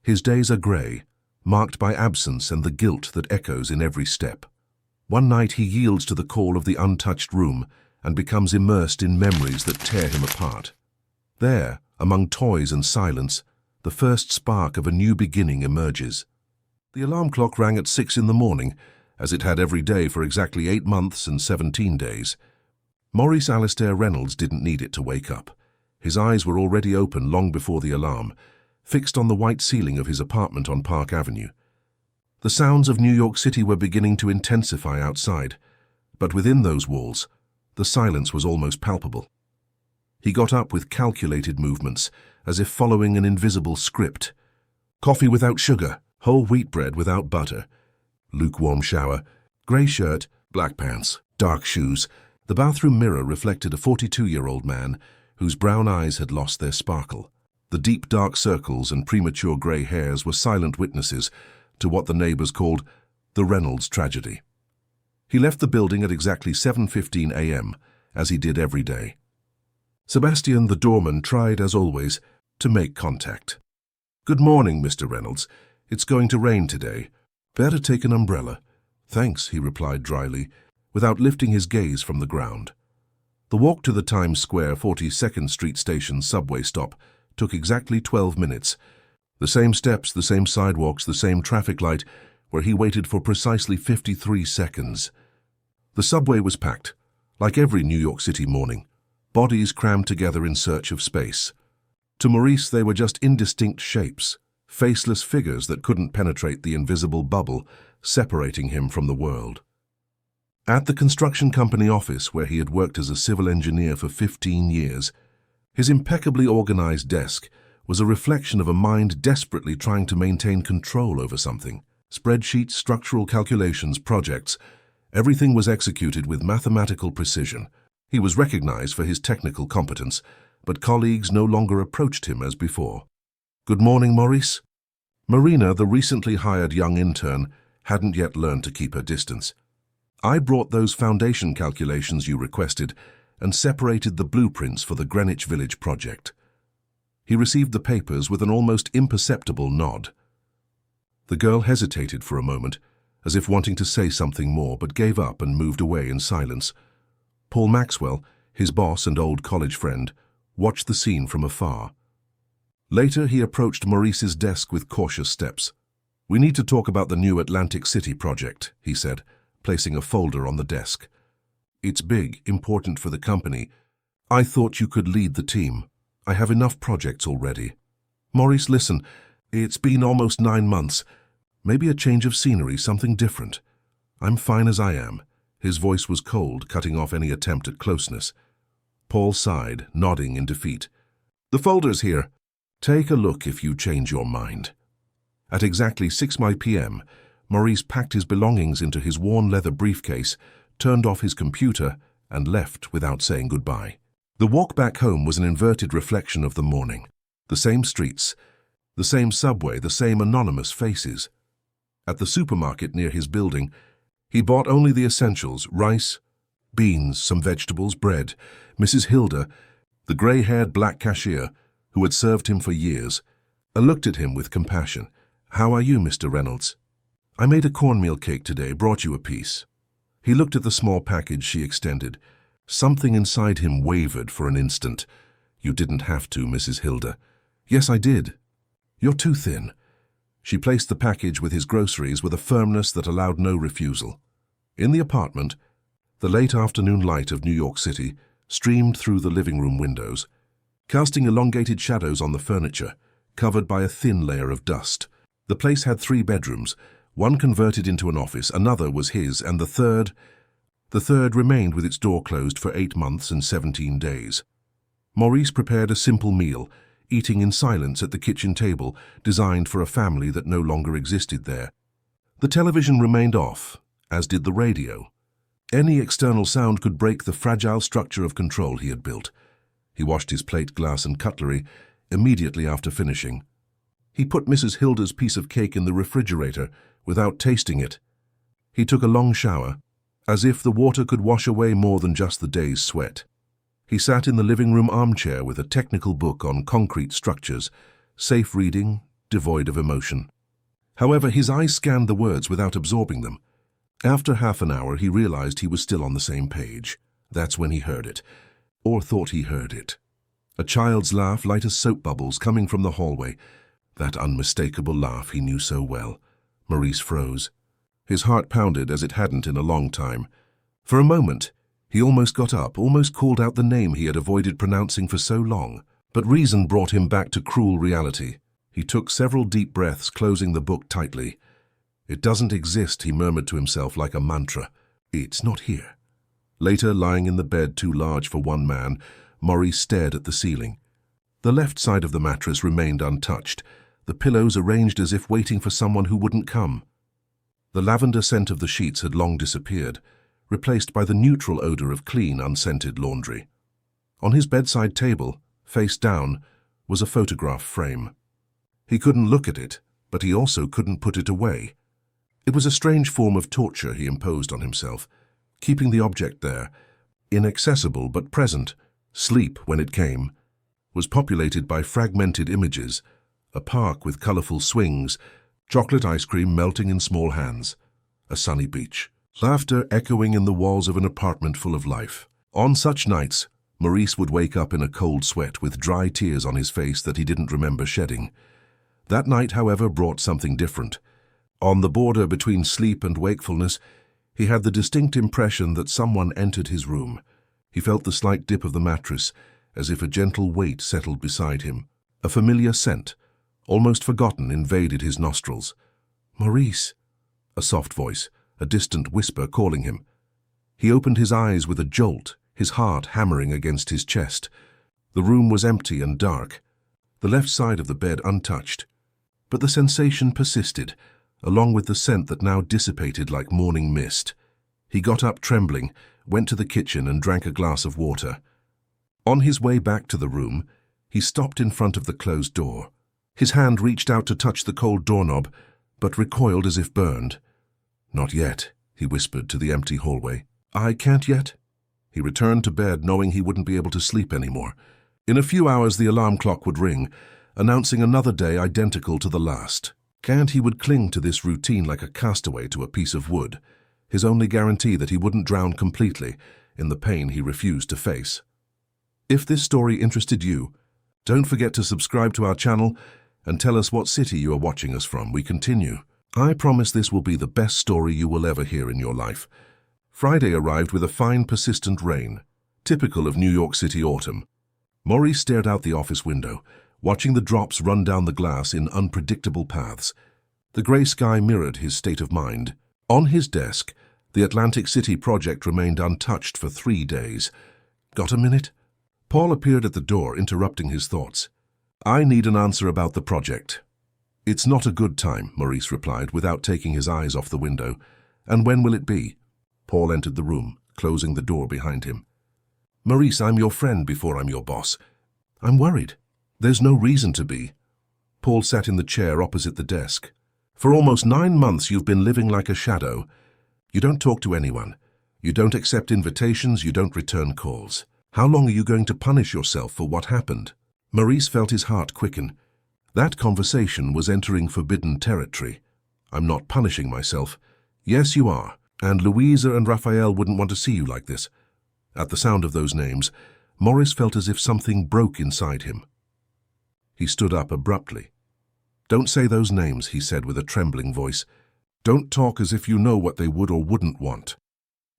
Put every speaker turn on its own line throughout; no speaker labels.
His days are grey, marked by absence and the guilt that echoes in every step. One night he yields to the call of the untouched room and becomes immersed in memories that tear him apart. There, among toys and silence, the first spark of a new beginning emerges. The alarm clock rang at 6 in the morning, as it had every day for exactly 8 months and 17 days. Maurice Alistair Reynolds didn't need it to wake up. His eyes were already open long before the alarm, fixed on the white ceiling of his apartment on Park Avenue. The sounds of New York City were beginning to intensify outside, but within those walls, the silence was almost palpable. He got up with calculated movements, as if following an invisible script. Coffee without sugar, whole wheat bread without butter, lukewarm shower, grey shirt, black pants, dark shoes. The bathroom mirror reflected a 42-year-old man whose brown eyes had lost their sparkle. The deep dark circles and premature grey hairs were silent witnesses to what the neighbours called the Reynolds tragedy. He left the building at exactly 7:15 a.m., as he did every day. Sebastian, the doorman, tried, as always, to make contact. "Good morning, Mr. Reynolds. It's going to rain today. Better take an umbrella." "Thanks," he replied dryly, without lifting his gaze from the ground. The walk to the Times Square 42nd Street Station subway stop took exactly 12 minutes. The same steps, the same sidewalks, the same traffic light, where he waited for precisely 53 seconds. The subway was packed, like every New York City morning, bodies crammed together in search of space. To Maurice, they were just indistinct shapes, faceless figures that couldn't penetrate the invisible bubble separating him from the world. At the construction company office, where he had worked as a civil engineer for 15 years, his impeccably organized desk was a reflection of a mind desperately trying to maintain control over something. Spreadsheets, structural calculations, projects, everything was executed with mathematical precision. He was recognized for his technical competence, but colleagues no longer approached him as before. "Good morning, Maurice." Marina, the recently hired young intern, hadn't yet learned to keep her distance. "I brought those foundation calculations you requested and separated the blueprints for the Greenwich Village project." He received the papers with an almost imperceptible nod. The girl hesitated for a moment, as if wanting to say something more, but gave up and moved away in silence. Paul Maxwell, his boss and old college friend, watched the scene from afar. Later, he approached Maurice's desk with cautious steps. "We need to talk about the new Atlantic City project," he said, placing a folder on the desk. "It's big, important for the company. I thought you could lead the team. I have enough projects already." "Maurice, listen. It's been almost 9 months. Maybe a change of scenery, something different. I'm fine as I am." His voice was cold, cutting off any attempt at closeness. Paul sighed, nodding in defeat. "The folder's here. Take a look if you change your mind." At exactly 6 p.m., Maurice packed his belongings into his worn leather briefcase, turned off his computer, and left without saying goodbye. The walk back home was an inverted reflection of the morning. The same streets, the same subway, the same anonymous faces. At the supermarket near his building, he bought only the essentials: rice, beans, some vegetables, bread. Mrs. Hilda, the grey-haired black cashier, who had served him for years, looked at him with compassion. "How are you, Mr. Reynolds?" "I made a cornmeal cake today, brought you a piece." He looked at the small package she extended. Something inside him wavered for an instant. "You didn't have to, Mrs. Hilda." "Yes, I did." "You're too thin." She placed the package with his groceries with a firmness that allowed no refusal. In the apartment, the late afternoon light of New York City streamed through the living room windows, casting elongated shadows on the furniture, covered by a thin layer of dust. The place had 3 bedrooms, one converted into an office, another was his, and the third remained with its door closed for 8 months and 17 days. Maurice prepared a simple meal, eating in silence at the kitchen table, designed for a family that no longer existed there. The television remained off, as did the radio. Any external sound could break the fragile structure of control he had built. He washed his plate, glass, and cutlery immediately after finishing. He put Mrs. Hilda's piece of cake in the refrigerator without tasting it. He took a long shower, as if the water could wash away more than just the day's sweat. He sat in the living room armchair with a technical book on concrete structures, safe reading, devoid of emotion. However, his eyes scanned the words without absorbing them. After half an hour, he realized he was still on the same page. That's when he heard it, or thought he heard it. A child's laugh, light as soap bubbles, coming from the hallway. That unmistakable laugh he knew so well. Maurice froze. His heart pounded as it hadn't in a long time. For a moment, he almost got up, almost called out the name he had avoided pronouncing for so long. But reason brought him back to cruel reality. He took several deep breaths, closing the book tightly. It doesn't exist, he murmured to himself like a mantra. It's not here. Later, lying in the bed too large for one man, Maurice stared at the ceiling. The left side of the mattress remained untouched, the pillows arranged as if waiting for someone who wouldn't come. The lavender scent of the sheets had long disappeared, replaced by the neutral odor of clean, unscented laundry. On his bedside table, face down, was a photograph frame. He couldn't look at it, but he also couldn't put it away. It was a strange form of torture he imposed on himself, keeping the object there, inaccessible but present. Sleep, when it came, was populated by fragmented images, a park with colorful swings, chocolate ice cream melting in small hands, a sunny beach, laughter echoing in the walls of an apartment full of life. On such nights, Maurice would wake up in a cold sweat with dry tears on his face that he didn't remember shedding. That night, however, brought something different. On the border between sleep and wakefulness, he had the distinct impression that someone entered his room. He felt the slight dip of the mattress, as if a gentle weight settled beside him. A familiar scent, almost forgotten, invaded his nostrils. "Maurice!" A soft voice, a distant whisper calling him. He opened his eyes with a jolt, his heart hammering against his chest. The room was empty and dark, the left side of the bed untouched. But the sensation persisted, along with the scent that now dissipated like morning mist. He got up trembling, went to the kitchen and drank a glass of water. On his way back to the room, he stopped in front of the closed door. His hand reached out to touch the cold doorknob, but recoiled as if burned. "Not yet," he whispered to the empty hallway. "I can't yet?" He returned to bed knowing he wouldn't be able to sleep anymore. In a few hours the alarm clock would ring, announcing another day identical to the last. And he would cling to this routine like a castaway to a piece of wood, his only guarantee that he wouldn't drown completely in the pain he refused to face. If this story interested you, don't forget to subscribe to our channel and tell us what city you are watching us from. We continue. I promise this will be the best story you will ever hear in your life. Friday arrived with a fine, persistent rain, typical of New York City autumn. Maurice stared out the office window, watching the drops run down the glass in unpredictable paths. The grey sky mirrored his state of mind. On his desk, the Atlantic City project remained untouched for 3 days. "Got a minute?" Paul appeared at the door, interrupting his thoughts. "I need an answer about the project." "It's not a good time," Maurice replied, without taking his eyes off the window. "And when will it be?" Paul entered the room, closing the door behind him. "Maurice, I'm your friend before I'm your boss. I'm worried." "There's no reason to be." Paul sat in the chair opposite the desk. "For almost 9 months you've been living like a shadow. You don't talk to anyone. You don't accept invitations, you don't return calls. How long are you going to punish yourself for what happened?" Maurice felt his heart quicken. That conversation was entering forbidden territory. "I'm not punishing myself." "Yes, you are. And Louisa and Raphael wouldn't want to see you like this." At the sound of those names, Maurice felt as if something broke inside him. He stood up abruptly. "Don't say those names," he said with a trembling voice. "Don't talk as if you know what they would or wouldn't want.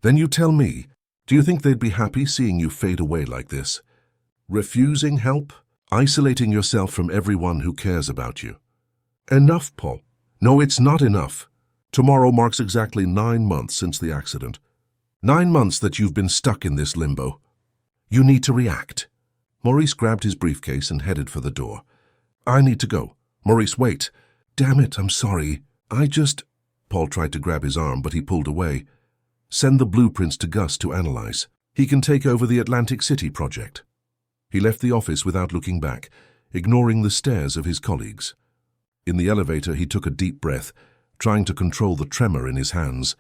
Then you tell me, do you think they'd be happy seeing you fade away like this? Refusing help? Isolating yourself from everyone who cares about you?" "Enough, Paul." "No, it's not enough. Tomorrow marks exactly 9 months since the accident. 9 months that you've been stuck in this limbo. You need to react." Maurice grabbed his briefcase and headed for the door. "I need to go." "Maurice, wait." "Damn it, I'm sorry. Paul tried to grab his arm, but he pulled away. "Send the blueprints to Gus to analyze. He can take over the Atlantic City project." He left the office without looking back, ignoring the stares of his colleagues. In the elevator, he took a deep breath, trying to control the tremor in his hands.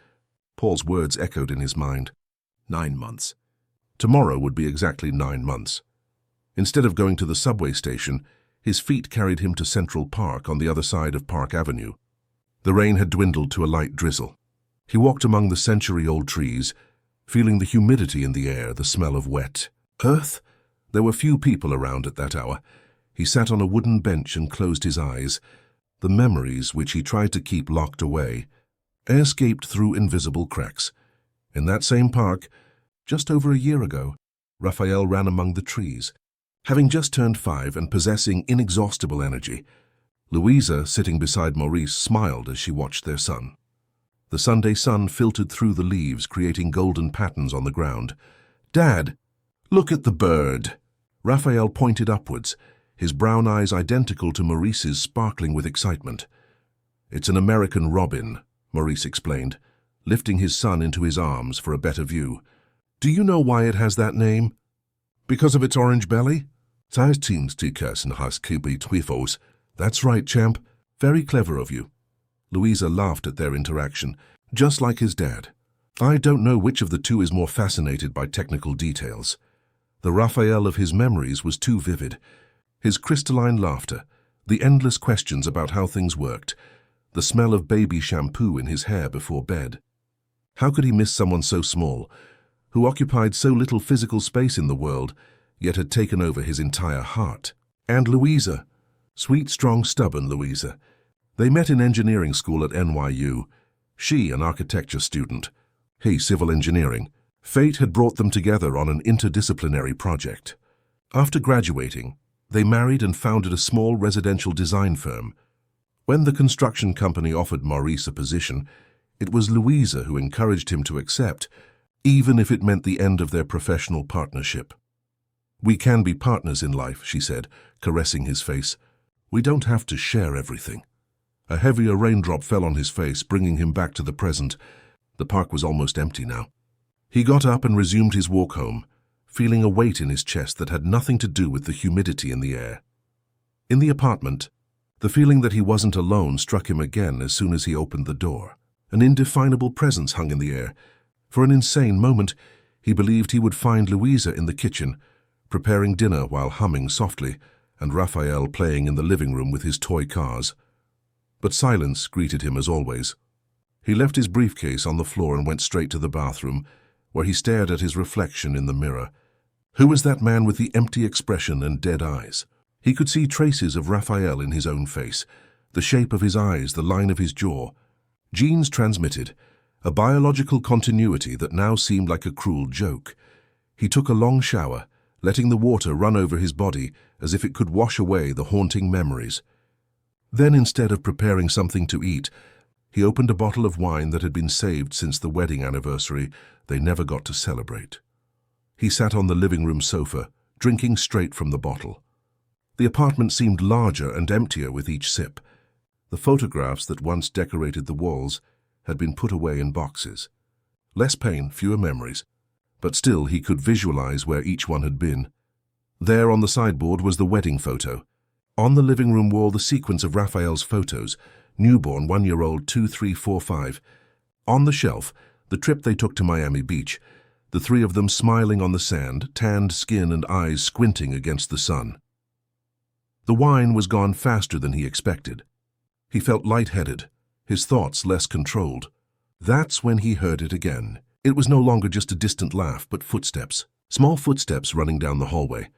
Paul's words echoed in his mind. 9 months. Tomorrow would be exactly 9 months. Instead of going to the subway station, His feet carried him to Central Park on the other side of Park Avenue. The rain had dwindled to a light drizzle. He walked among the century-old trees, feeling the humidity in the air, the smell of wet earth. There were few people around at that hour. He sat on a wooden bench and closed his eyes. The memories, which he tried to keep locked away, escaped through invisible cracks. In that same park, just over a year ago, Raphael ran among the trees. Having just turned 5 and possessing inexhaustible energy, Louisa, sitting beside Maurice, smiled as she watched their son. The Sunday sun filtered through the leaves, creating golden patterns on the ground. "Dad, look at the bird." Raphael pointed upwards, his brown eyes identical to Maurice's, sparkling with excitement. "It's an American robin," Maurice explained, lifting his son into his arms for a better view. "Do you know why it has that name?" "Because of its orange belly?" "That's right, champ. Very clever of you." Louisa laughed at their interaction, just like his dad. I don't know which of the two is more fascinated by technical details. The Raphael of his memories was too vivid. His crystalline laughter, the endless questions about how things worked, the smell of baby shampoo in his hair before bed. How could he miss someone so small, who occupied so little physical space in the world, yet had taken over his entire heart? And Louisa, sweet, strong, stubborn Louisa. They met in engineering school at NYU. She, an architecture student, he, civil engineering. Fate had brought them together on an interdisciplinary project. After graduating, they married and founded a small residential design firm. When the construction company offered Maurice a position, it was Louisa who encouraged him to accept, even if it meant the end of their professional partnership. "We can be partners in life," she said, caressing his face. "We don't have to share everything." A heavier raindrop fell on his face, bringing him back to the present. The park was almost empty now. He got up and resumed his walk home, feeling a weight in his chest that had nothing to do with the humidity in the air. In the apartment, the feeling that he wasn't alone struck him again as soon as he opened the door. An indefinable presence hung in the air. For an insane moment, he believed he would find Louisa in the kitchen, preparing dinner while humming softly, and Raphael playing in the living room with his toy cars. But silence greeted him as always. He left his briefcase on the floor and went straight to the bathroom, where he stared at his reflection in the mirror. Who was that man with the empty expression and dead eyes? He could see traces of Raphael in his own face, the shape of his eyes, the line of his jaw. Genes transmitted, a biological continuity that now seemed like a cruel joke. He took a long shower, letting the water run over his body as if it could wash away the haunting memories. Then, instead of preparing something to eat, he opened a bottle of wine that had been saved since the wedding anniversary they never got to celebrate. He sat on the living room sofa, drinking straight from the bottle. The apartment seemed larger and emptier with each sip. The photographs that once decorated the walls had been put away in boxes. Less pain, fewer memories, but still he could visualize where each one had been. There on the sideboard was the wedding photo. On the living room wall, the sequence of Raphael's photos, newborn, 1-year-old, 2, 3, 4, 5. On the shelf, the trip they took to Miami Beach, the three of them smiling on the sand, tanned skin and eyes squinting against the sun. The wine was gone faster than he expected. He felt lightheaded, his thoughts less controlled. That's when he heard it again. It was no longer just a distant laugh, but footsteps. Small footsteps running down the hallway.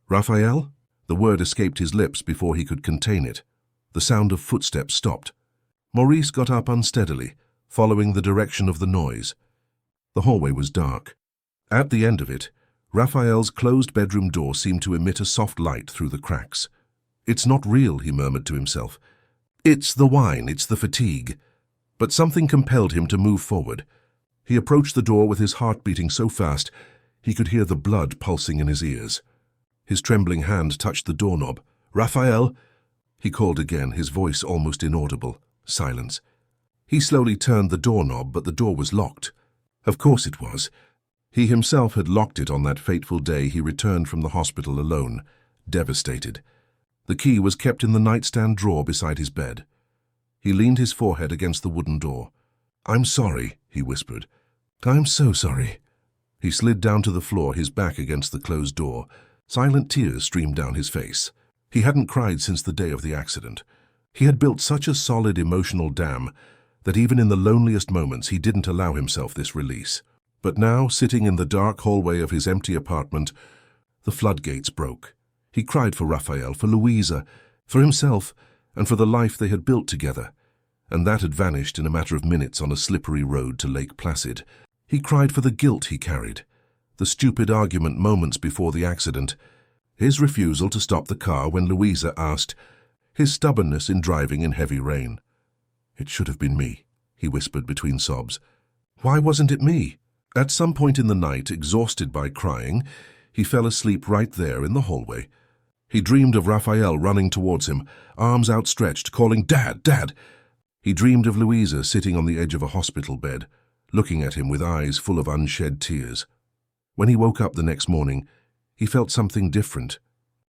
"Raphael?" The word escaped his lips before he could contain it. The sound of footsteps stopped. Maurice got up unsteadily, following the direction of the noise. The hallway was dark. At the end of it, Raphael's closed bedroom door seemed to emit a soft light through the cracks. "It's not real," he murmured to himself. "It's the wine, it's the fatigue." But something compelled him to move forward. He approached the door with his heart beating so fast he could hear the blood pulsing in his ears. His trembling hand touched the doorknob. "Raphael!" He called again, his voice almost inaudible. Silence. He slowly turned the doorknob, but the door was locked. Of course it was. He himself had locked it on that fateful day he returned from the hospital alone, devastated. The key was kept in the nightstand drawer beside his bed. He leaned his forehead against the wooden door. "I'm sorry," he whispered. "I'm so sorry." He slid down to the floor, his back against the closed door. Silent tears streamed down his face. He hadn't cried since the day of the accident. He had built such a solid emotional dam that even in the loneliest moments he didn't allow himself this release. But now, sitting in the dark hallway of his empty apartment, the floodgates broke. He cried for Raphael, for Louisa, for himself, and for the life they had built together. And that had vanished in a matter of minutes on a slippery road to Lake Placid. He cried for the guilt he carried, the stupid argument moments before the accident, his refusal to stop the car when Louisa asked, his stubbornness in driving in heavy rain. "It should have been me," he whispered between sobs. "Why wasn't it me?" At some point in the night, exhausted by crying, he fell asleep right there in the hallway. He dreamed of Raphael running towards him, arms outstretched, calling, "Dad, Dad!" He dreamed of Louisa sitting on the edge of a hospital bed, looking at him with eyes full of unshed tears. When he woke up the next morning, he felt something different,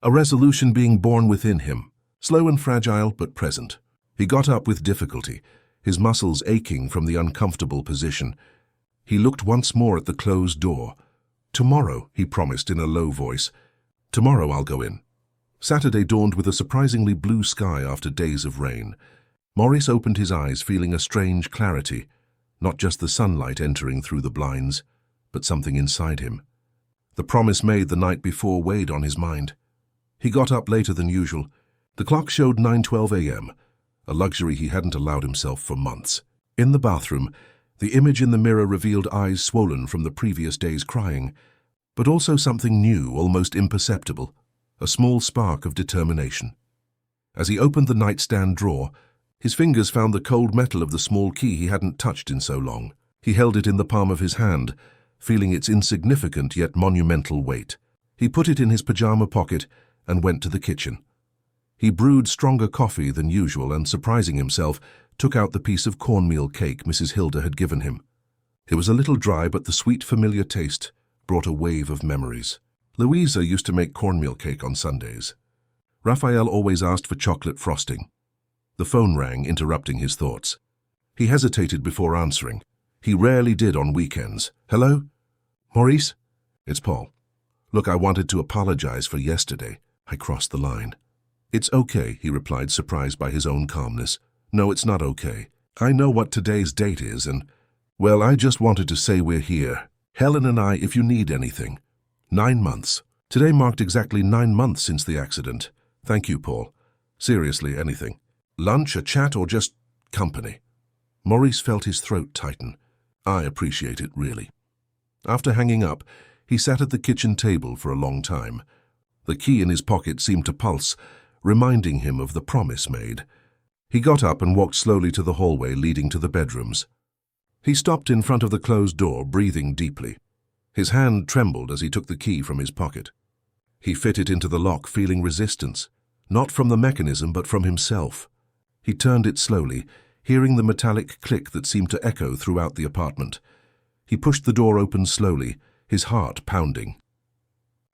a resolution being born within him, slow and fragile but present. He got up with difficulty, his muscles aching from the uncomfortable position. He looked once more at the closed door. "Tomorrow," he promised in a low voice. "Tomorrow I'll go in." Saturday dawned with a surprisingly blue sky after days of rain. Maurice opened his eyes feeling a strange clarity, not just the sunlight entering through the blinds, but something inside him. The promise made the night before weighed on his mind. He got up later than usual. The clock showed 9:12 a.m., a luxury he hadn't allowed himself for months. In the bathroom, the image in the mirror revealed eyes swollen from the previous day's crying, but also something new, almost imperceptible, a small spark of determination. As he opened the nightstand drawer, his fingers found the cold metal of the small key he hadn't touched in so long. He held it in the palm of his hand, feeling its insignificant yet monumental weight. He put it in his pajama pocket and went to the kitchen. He brewed stronger coffee than usual and, surprising himself, took out the piece of cornmeal cake Mrs. Hilda had given him. It was a little dry, but the sweet, familiar taste brought a wave of memories. Louisa used to make cornmeal cake on Sundays. Raphael always asked for chocolate frosting. The phone rang, interrupting his thoughts. He hesitated before answering. He rarely did on weekends. "Hello? Maurice? It's Paul. Look, I wanted to apologize for yesterday. I crossed the line." "It's okay," he replied, surprised by his own calmness. "No, it's not okay. I know what today's date is and, well, I just wanted to say we're here. Helen and I, if you need anything. 9 months. Today marked exactly 9 months since the accident. Thank you, Paul. Seriously, anything. Lunch, a chat, or just company?" Maurice felt his throat tighten. "I appreciate it, really." After hanging up, he sat at the kitchen table for a long time. The key in his pocket seemed to pulse, reminding him of the promise made. He got up and walked slowly to the hallway leading to the bedrooms. He stopped in front of the closed door, breathing deeply. His hand trembled as he took the key from his pocket. He fit it into the lock, feeling resistance, not from the mechanism but from himself. He turned it slowly, hearing the metallic click that seemed to echo throughout the apartment. He pushed the door open slowly, his heart pounding.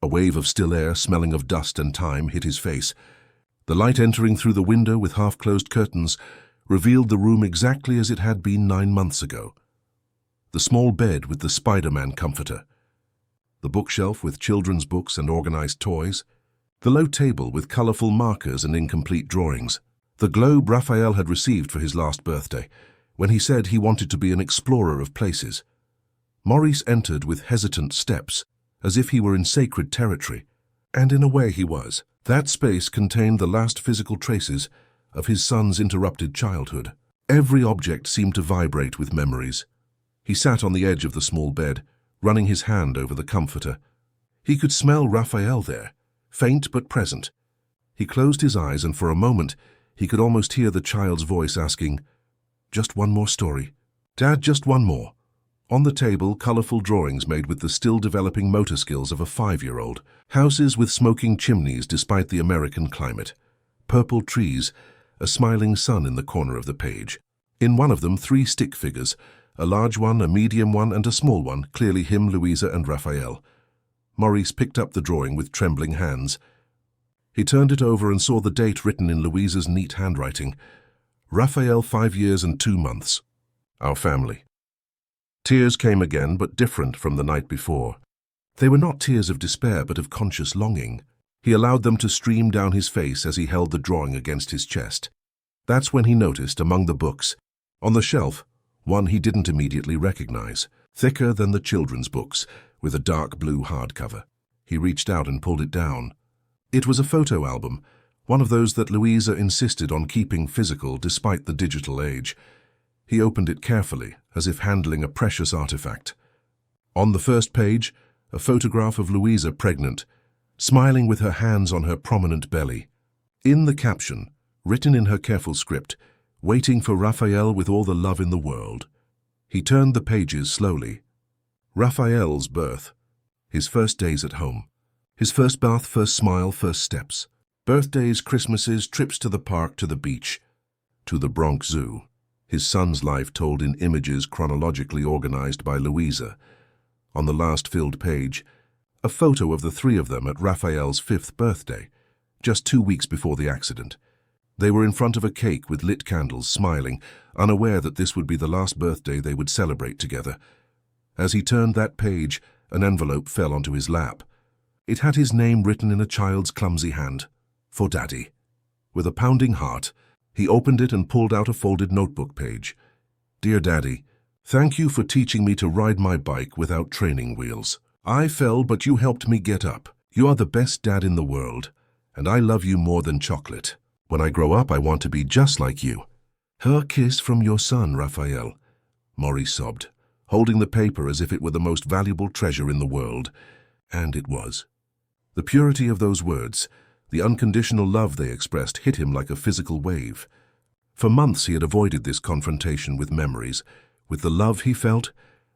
A wave of still air, smelling of dust and time, hit his face. The light entering through the window with half-closed curtains revealed the room exactly as it had been 9 months ago. The small bed with the Spider-Man comforter, the bookshelf with children's books and organized toys, the low table with colorful markers and incomplete drawings, the globe Raphael had received for his last birthday, when he said he wanted to be an explorer of places. Maurice entered with hesitant steps, as if he were in sacred territory, and in a way he was. That space contained the last physical traces of his son's interrupted childhood. Every object seemed to vibrate with memories. He sat on the edge of the small bed, running his hand over the comforter. He could smell Raphael there, faint but present. He closed his eyes, and for a moment he could almost hear the child's voice asking, "Just one more story. Dad, just one more." On the table, colorful drawings made with the still-developing motor skills of a 5-year-old. Houses with smoking chimneys despite the American climate. Purple trees, a smiling sun in the corner of the page. In one of them, 3 stick figures, a large one, a medium one, and a small one, clearly him, Louisa, and Raphael. Maurice picked up the drawing with trembling hands. He turned it over and saw the date written in Louisa's neat handwriting. Raphael, 5 years and 2 months. Our family. Tears came again, but different from the night before. They were not tears of despair, but of conscious longing. He allowed them to stream down his face as he held the drawing against his chest. That's when he noticed, among the books, on the shelf, one he didn't immediately recognize, thicker than the children's books, with a dark blue hardcover. He reached out and pulled it down. It was a photo album, one of those that Louisa insisted on keeping physical despite the digital age. He opened it carefully, as if handling a precious artifact. On the first page, a photograph of Louisa pregnant, smiling with her hands on her prominent belly. In the caption, written in her careful script, "Waiting for Raphael with all the love in the world." He turned the pages slowly. Raphael's birth, his first days at home, his first bath, first smile, first steps, birthdays, Christmases, trips to the park, to the beach, to the Bronx Zoo. His son's life told in images chronologically organized by Louisa. On the last filled page, a photo of the three of them at Raphael's 5th birthday, just 2 weeks before the accident. They were in front of a cake with lit candles, smiling, unaware that this would be the last birthday they would celebrate together. As he turned that page, an envelope fell onto his lap. It had his name written in a child's clumsy hand, "For Daddy." With a pounding heart, he opened it and pulled out a folded notebook page. "Dear Daddy, thank you for teaching me to ride my bike without training wheels. I fell, but you helped me get up. You are the best dad in the world, and I love you more than chocolate. When I grow up, I want to be just like you. Her kiss from your son, Raphael." Maurice sobbed, holding the paper as if it were the most valuable treasure in the world. And it was. The purity of those words, the unconditional love they expressed, hit him like a physical wave. For months he had avoided this confrontation with memories, with the love he felt,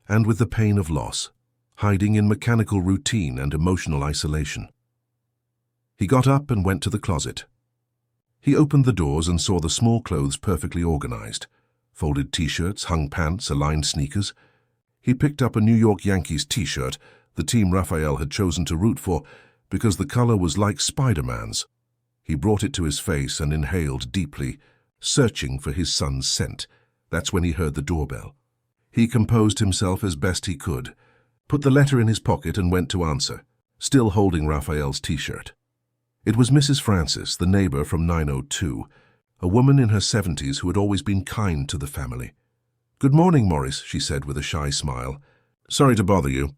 and with the pain of loss, hiding in mechanical routine and emotional isolation. He got up and went to the closet. He opened the doors and saw the small clothes perfectly organized. Folded t-shirts, hung pants, aligned sneakers. He picked up a New York Yankees t-shirt, the team Raphael had chosen to root for, because the color was like Spider-Man's. He brought it to his face and inhaled deeply, searching for his son's scent. That's when he heard the doorbell. He composed himself as best he could, put the letter in his pocket and went to answer, still holding Raphael's t-shirt. It was Mrs. Francis, the neighbor from 902, a woman in her 70s who had always been kind to the family. "Good morning, Maurice," she said with a shy smile. "Sorry to bother you,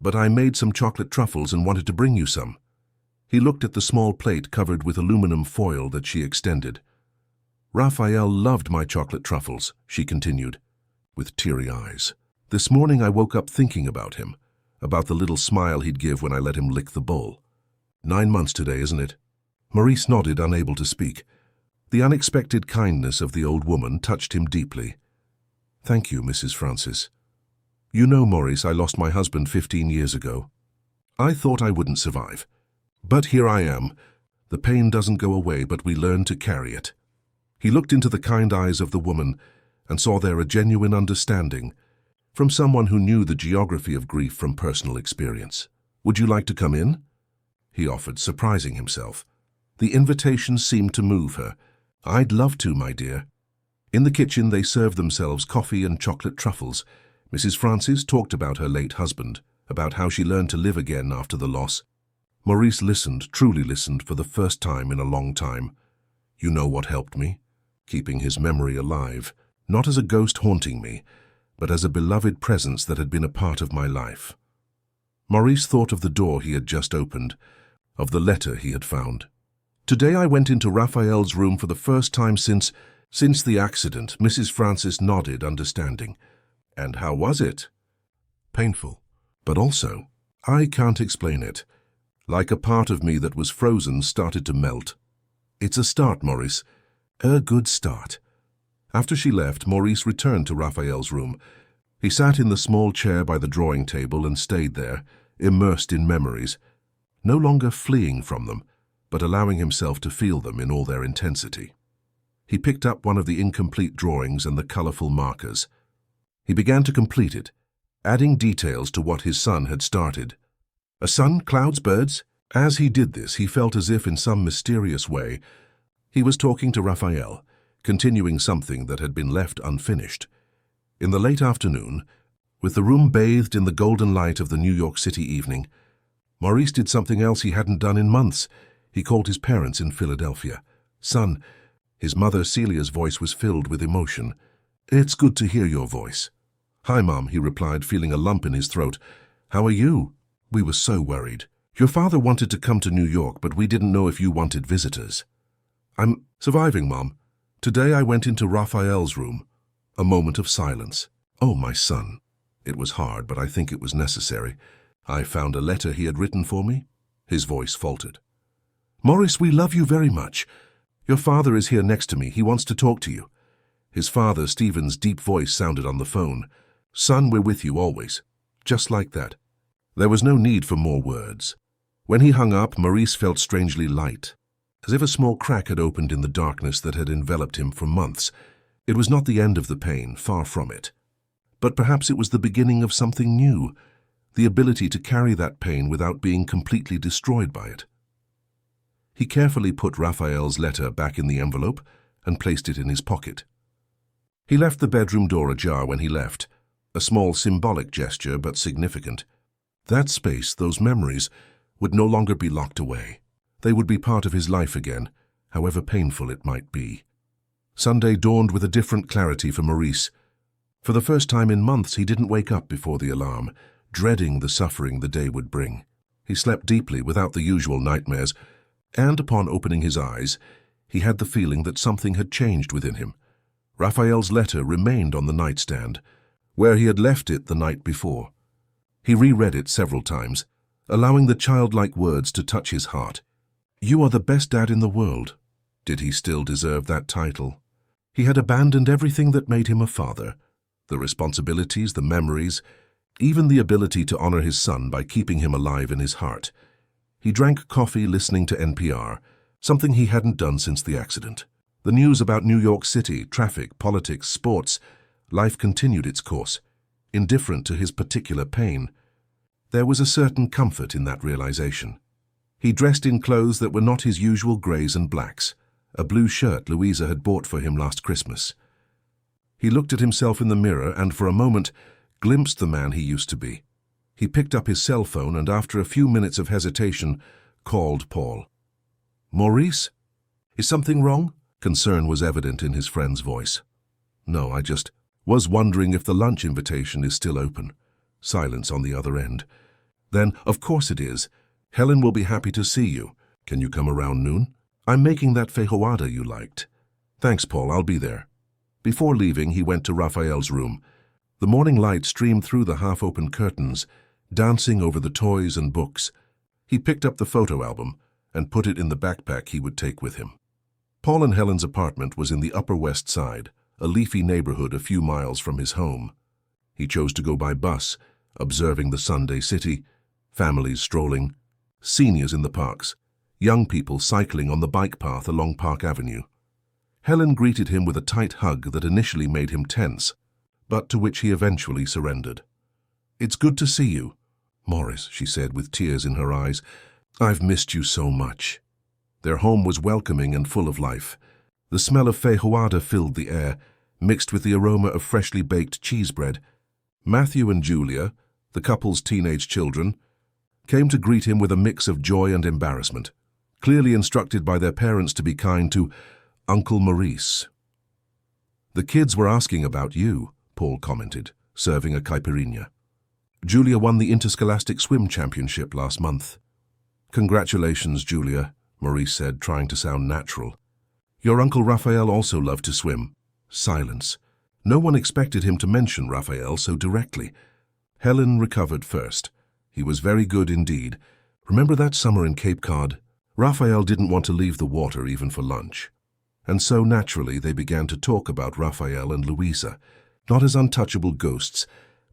but I made some chocolate truffles and wanted to bring you some." He looked at the small plate covered with aluminum foil that she extended. "Raphael loved my chocolate truffles," she continued, with teary eyes. "This morning I woke up thinking about him, about the little smile he'd give when I let him lick the bowl. 9 months today, isn't it?" Maurice nodded, unable to speak. The unexpected kindness of the old woman touched him deeply. "Thank you, Mrs. Francis. You know, Maurice, I lost my husband 15 years ago. I thought I wouldn't survive. But here I am. The pain doesn't go away, but we learn to carry it." He looked into the kind eyes of the woman and saw there a genuine understanding, from someone who knew the geography of grief from personal experience. "Would you like to come in?" he offered, surprising himself. The invitation seemed to move her. "I'd love to, my dear." In the kitchen they served themselves coffee and chocolate truffles. Mrs. Francis talked about her late husband, about how she learned to live again after the loss. Maurice listened, truly listened, for the first time in a long time. "You know what helped me?" Keeping his memory alive, not as a ghost haunting me, but as a beloved presence that had been a part of my life. Maurice thought of the door he had just opened, of the letter he had found. "Today I went into Raphael's room for the first time since the accident." Mrs. Francis nodded, understanding. "And how was it?" "Painful. But also, I can't explain it. Like a part of me that was frozen started to melt. It's a start, Maurice. A good start." After she left, Maurice returned to Raphael's room. He sat in the small chair by the drawing table and stayed there, immersed in memories, no longer fleeing from them, but allowing himself to feel them in all their intensity. He picked up one of the incomplete drawings and the colorful markers. He began to complete it, adding details to what his son had started. A sun, clouds, birds. As he did this, he felt as if in some mysterious way he was talking to Raphael, continuing something that had been left unfinished. In the late afternoon, with the room bathed in the golden light of the New York City evening, Maurice did something else he hadn't done in months. He called his parents in Philadelphia. "Son," his mother Celia's voice was filled with emotion. "It's good to hear your voice." "Hi, Mom," he replied, feeling a lump in his throat. "How are you? We were so worried. Your father wanted to come to New York, but we didn't know if you wanted visitors." "I'm surviving, Mom. Today I went into Raphael's room." A moment of silence. "Oh, my son." It was hard, but I think it was necessary. "I found a letter he had written for me." His voice faltered. "Maurice, we love you very much. Your father is here next to me. He wants to talk to you." His father, Stephen's deep voice sounded on the phone. "Son, we're with you always." Just like that. There was no need for more words. When he hung up, Maurice felt strangely light, as if a small crack had opened in the darkness that had enveloped him for months. It was not the end of the pain, far from it. But perhaps it was the beginning of something new, the ability to carry that pain without being completely destroyed by it. He carefully put Raphael's letter back in the envelope and placed it in his pocket. He left the bedroom door ajar when he left, a small symbolic gesture but significant. That space, those memories, would no longer be locked away. They would be part of his life again, however painful it might be. Sunday dawned with a different clarity for Maurice. For the first time in months, he didn't wake up before the alarm, dreading the suffering the day would bring. He slept deeply without the usual nightmares, and upon opening his eyes, he had the feeling that something had changed within him. Raphael's letter remained on the nightstand, where he had left it the night before. He reread it several times, allowing the childlike words to touch his heart. "You are the best dad in the world." Did he still deserve that title? He had abandoned everything that made him a father, the responsibilities, the memories, even the ability to honor his son by keeping him alive in his heart. He drank coffee listening to NPR, something he hadn't done since the accident. The news about New York City, traffic, politics, sports, life continued its course, indifferent to his particular pain. There was a certain comfort in that realization. He dressed in clothes that were not his usual grays and blacks, a blue shirt Louisa had bought for him last Christmas. He looked at himself in the mirror and, for a moment, glimpsed the man he used to be. He picked up his cell phone and, after a few minutes of hesitation, called Paul. "Maurice? Is something wrong?" Concern was evident in his friend's voice. "No, I just was wondering if the lunch invitation is still open." Silence on the other end. Then, "Of course it is. Helen will be happy to see you. Can you come around noon? I'm making that feijoada you liked." "Thanks, Paul, I'll be there." Before leaving, he went to Raphael's room. The morning light streamed through the half-open curtains, dancing over the toys and books. He picked up the photo album and put it in the backpack he would take with him. Paul and Helen's apartment was in the Upper West Side, a leafy neighborhood a few miles from his home. He chose to go by bus, observing the Sunday city, families strolling, seniors in the parks, young people cycling on the bike path along Park Avenue. Helen greeted him with a tight hug that initially made him tense, but to which he eventually surrendered. "It's good to see you, Maurice," she said with tears in her eyes. "I've missed you so much." Their home was welcoming and full of life. The smell of feijoada filled the air, mixed with the aroma of freshly baked cheese bread. Matthew and Julia, the couple's teenage children, came to greet him with a mix of joy and embarrassment, clearly instructed by their parents to be kind to Uncle Maurice. "The kids were asking about you," Paul commented, serving a caipirinha. "Julia won the interscholastic swim championship last month." "Congratulations, Julia," Maurice said, trying to sound natural. "Your Uncle Raphael also loved to swim." Silence. No one expected him to mention Raphael so directly. Helen recovered first. "He was very good indeed. Remember that summer in Cape Cod? Raphael didn't want to leave the water even for lunch." And so naturally they began to talk about Raphael and Louisa, not as untouchable ghosts,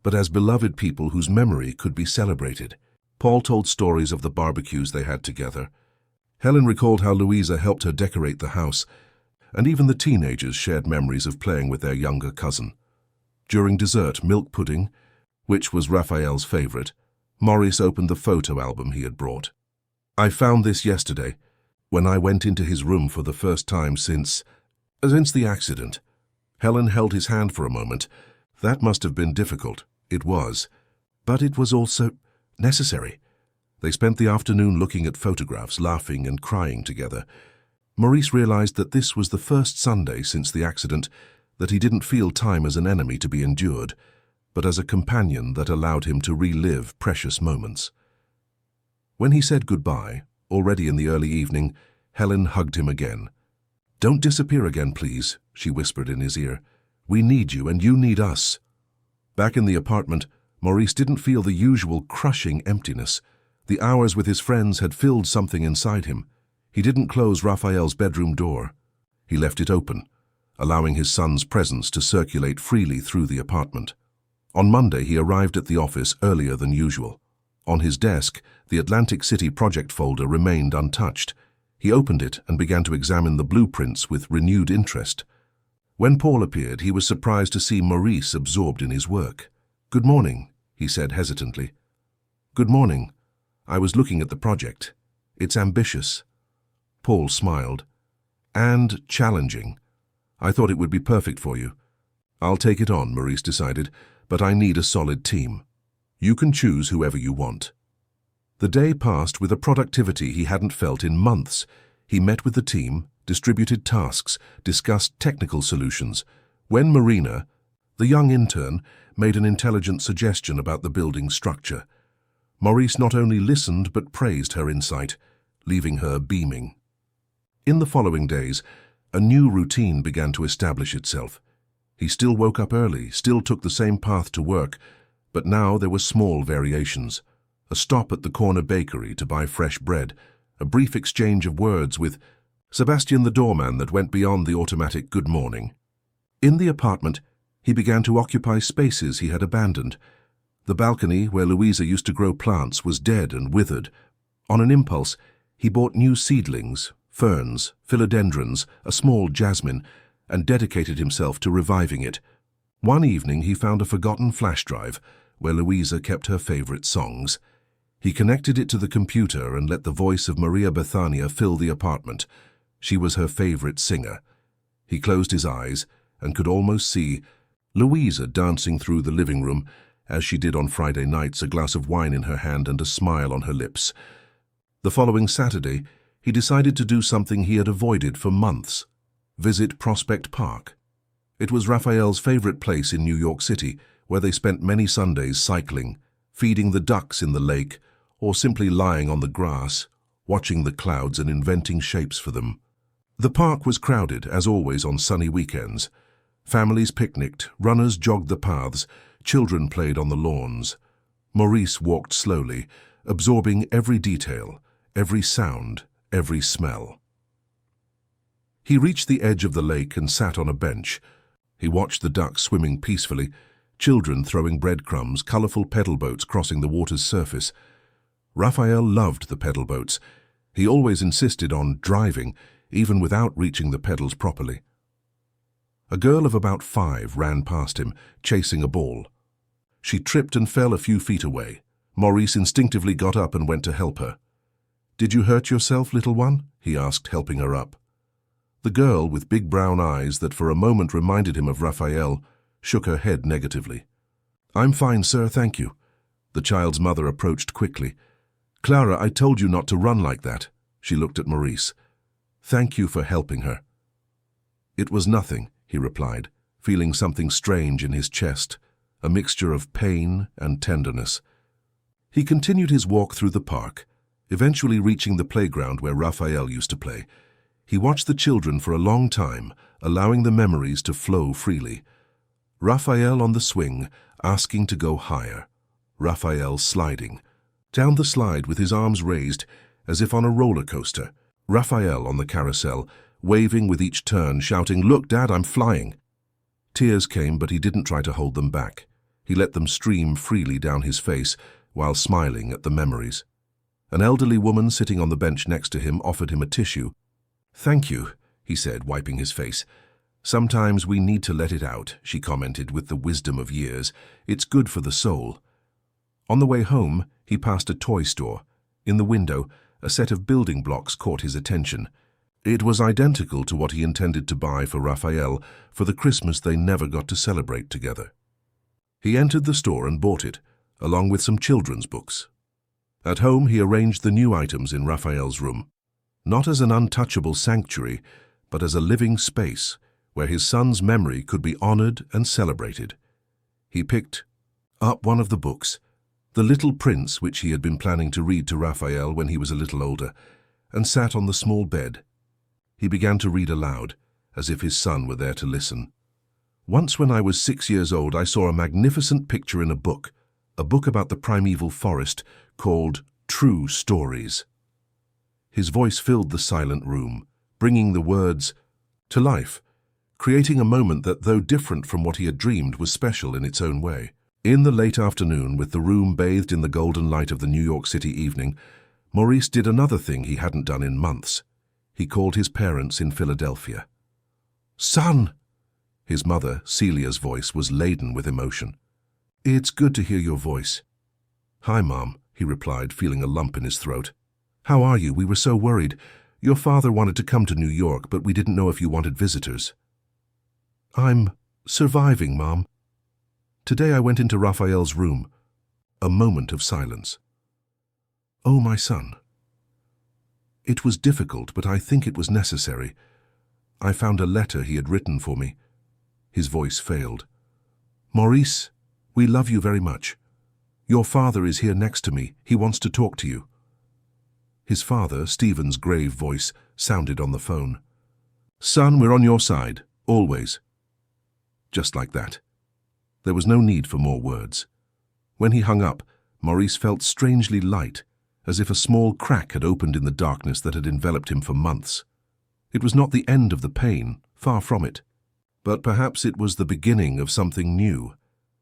but as beloved people whose memory could be celebrated. Paul told stories of the barbecues they had together. Helen recalled how Louisa helped her decorate the house, and even the teenagers shared memories of playing with their younger cousin. During dessert, milk pudding, which was Raphael's favorite, Maurice opened the photo album he had brought. "I found this yesterday, when I went into his room for the first time since the accident." Helen held his hand for a moment. "That must have been difficult." It was. But it was also necessary. They spent the afternoon looking at photographs, laughing and crying together. Maurice realized that this was the first Sunday since the accident that he didn't feel time as an enemy to be endured, but as a companion that allowed him to relive precious moments. When he said goodbye, already in the early evening, Helen hugged him again. "Don't disappear again, please," she whispered in his ear. "We need you and you need us." Back in the apartment, Maurice didn't feel the usual crushing emptiness. The hours with his friends had filled something inside him. He didn't close Raphael's bedroom door. He left it open, allowing his son's presence to circulate freely through the apartment. On Monday, he arrived at the office earlier than usual. On his desk, the Atlantic City project folder remained untouched. He opened it and began to examine the blueprints with renewed interest. When Paul appeared, he was surprised to see Maurice absorbed in his work. "Good morning," he said hesitantly. "Good morning. I was looking at the project. It's ambitious." Paul smiled. "And challenging. I thought it would be perfect for you." "I'll take it on," Maurice decided, "but I need a solid team. You can choose whoever you want." The day passed with a productivity he hadn't felt in months. He met with the team, distributed tasks, discussed technical solutions. When Marina, the young intern, made an intelligent suggestion about the building's structure, Maurice not only listened but praised her insight, leaving her beaming. In the following days, a new routine began to establish itself. He still woke up early, still took the same path to work, but now there were small variations. A stop at the corner bakery to buy fresh bread, a brief exchange of words with Sebastian the doorman that went beyond the automatic good morning. In the apartment, he began to occupy spaces he had abandoned. The balcony where Louisa used to grow plants was dead and withered. On an impulse, he bought new seedlings, ferns, philodendrons, a small jasmine, and dedicated himself to reviving it. One evening he found a forgotten flash drive where Louisa kept her favorite songs. He connected it to the computer and let the voice of Maria Bethania fill the apartment. She was her favorite singer. He closed his eyes and could almost see Louisa dancing through the living room, as she did on Friday nights, a glass of wine in her hand and a smile on her lips. The following Saturday, he decided to do something he had avoided for months: visit Prospect Park. It was Raphael's favorite place in New York City, where they spent many Sundays cycling, feeding the ducks in the lake, or simply lying on the grass, watching the clouds and inventing shapes for them. The park was crowded, as always on sunny weekends. Families picnicked, runners jogged the paths, children played on the lawns. Maurice walked slowly, absorbing every detail, every sound, every smell. He reached the edge of the lake and sat on a bench. He watched the ducks swimming peacefully, children throwing breadcrumbs, colorful pedal boats crossing the water's surface. Raphael loved the pedal boats. He always insisted on driving, even without reaching the pedals properly. A girl of about 5 ran past him, chasing a ball. She tripped and fell a few feet away. Maurice instinctively got up and went to help her. "Did you hurt yourself, little one?" he asked, helping her up. The girl, with big brown eyes that for a moment reminded him of Raphael, shook her head negatively. "I'm fine, sir, thank you." The child's mother approached quickly. "Clara, I told you not to run like that." She looked at Maurice. "Thank you for helping her." "It was nothing," he replied, feeling something strange in his chest, a mixture of pain and tenderness. He continued his walk through the park, eventually reaching the playground where Raphael used to play. He watched the children for a long time, allowing the memories to flow freely. Raphael on the swing, asking to go higher. Raphael sliding. Down the slide with his arms raised, as if on a roller coaster. Raphael on the carousel, waving with each turn, shouting, "Look, Dad, I'm flying." Tears came, but he didn't try to hold them back. He let them stream freely down his face, while smiling at the memories. An elderly woman sitting on the bench next to him offered him a tissue. "Thank you," he said, wiping his face. "Sometimes we need to let it out," she commented with the wisdom of years. "It's good for the soul." On the way home, he passed a toy store. In the window, a set of building blocks caught his attention. It was identical to what he intended to buy for Raphael for the Christmas they never got to celebrate together. He entered the store and bought it, along with some children's books. At home, he arranged the new items in Raphael's room, not as an untouchable sanctuary, but as a living space where his son's memory could be honored and celebrated. He picked up one of the books, The Little Prince, which he had been planning to read to Raphael when he was a little older, and sat on the small bed. He began to read aloud, as if his son were there to listen. Once when I was 6 years old, I saw a magnificent picture in a book about the primeval forest called True Stories. His voice filled the silent room, bringing the words to life, creating a moment that, though different from what he had dreamed, was special in its own way. In the late afternoon, with the room bathed in the golden light of the New York City evening, Maurice did another thing he hadn't done in months. He called his parents in Philadelphia. "Son!" His mother, Celia's voice, was laden with emotion. "It's good to hear your voice." "Hi, Mom," he replied, feeling a lump in his throat. "How are you? We were so worried. Your father wanted to come to New York, but we didn't know if you wanted visitors." "I'm surviving, Mom." Today I went into Raphael's room. A moment of silence. "Oh, my son." "It was difficult, but I think it was necessary. I found a letter he had written for me." His voice failed. "Maurice, we love you very much. Your father is here next to me. He wants to talk to you." His father, Stephen's grave voice, sounded on the phone. "Son, we're on your side, always." Just like that. There was no need for more words. When he hung up, Maurice felt strangely light, as if a small crack had opened in the darkness that had enveloped him for months. It was not the end of the pain, far from it. But perhaps it was the beginning of something new,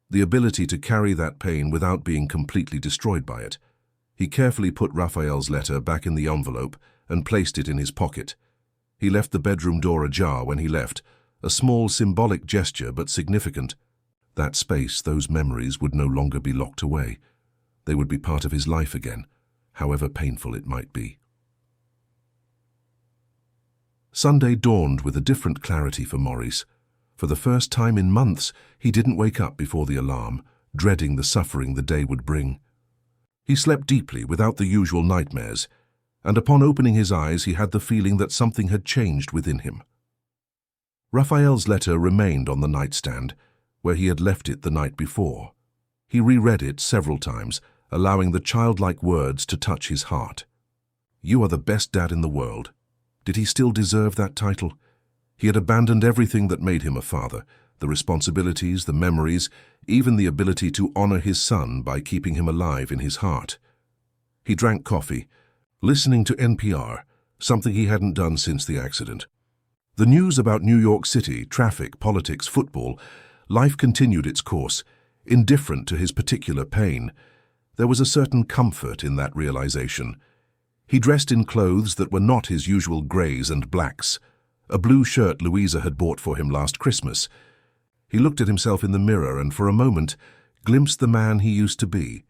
the ability to carry that pain without being completely destroyed by it. He carefully put Raphael's letter back in the envelope and placed it in his pocket. He left the bedroom door ajar when he left, a small symbolic gesture but significant. That space, those memories, would no longer be locked away. They would be part of his life again, however painful it might be. Sunday dawned with a different clarity for Maurice. For the first time in months, he didn't wake up before the alarm, dreading the suffering the day would bring. He slept deeply, without the usual nightmares, and upon opening his eyes he had the feeling that something had changed within him. Raphael's letter remained on the nightstand, where he had left it the night before. He reread it several times, allowing the childlike words to touch his heart. "You are the best dad in the world." Did he still deserve that title? He had abandoned everything that made him a father, the responsibilities, the memories, even the ability to honor his son by keeping him alive in his heart. He drank coffee, listening to NPR, something he hadn't done since the accident. The news about New York City, traffic, politics, football, life continued its course, indifferent to his particular pain. There was a certain comfort in that realization. He dressed in clothes that were not his usual grays and blacks, a blue shirt Louisa had bought for him last Christmas. He looked at himself in the mirror and for a moment glimpsed the man he used to be.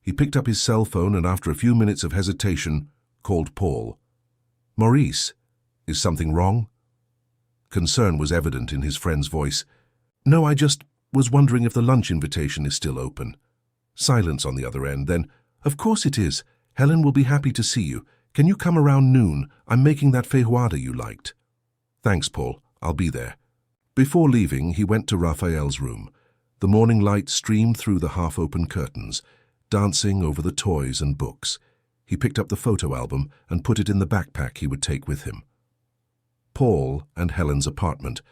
He picked up his cell phone and after a few minutes of hesitation, called Paul. "Maurice, is something wrong?" Concern was evident in his friend's voice. "No, I just was wondering if the lunch invitation is still open." Silence on the other end, then, "Of course it is. Helen will be happy to see you. Can you come around noon? I'm making that feijoada you liked." "Thanks, Paul. I'll be there." Before leaving, he went to Raphael's room. The morning light streamed through the half-open curtains, dancing over the toys and books. He picked up the photo album and put it in the backpack he would take with him. Paul and Helen's apartment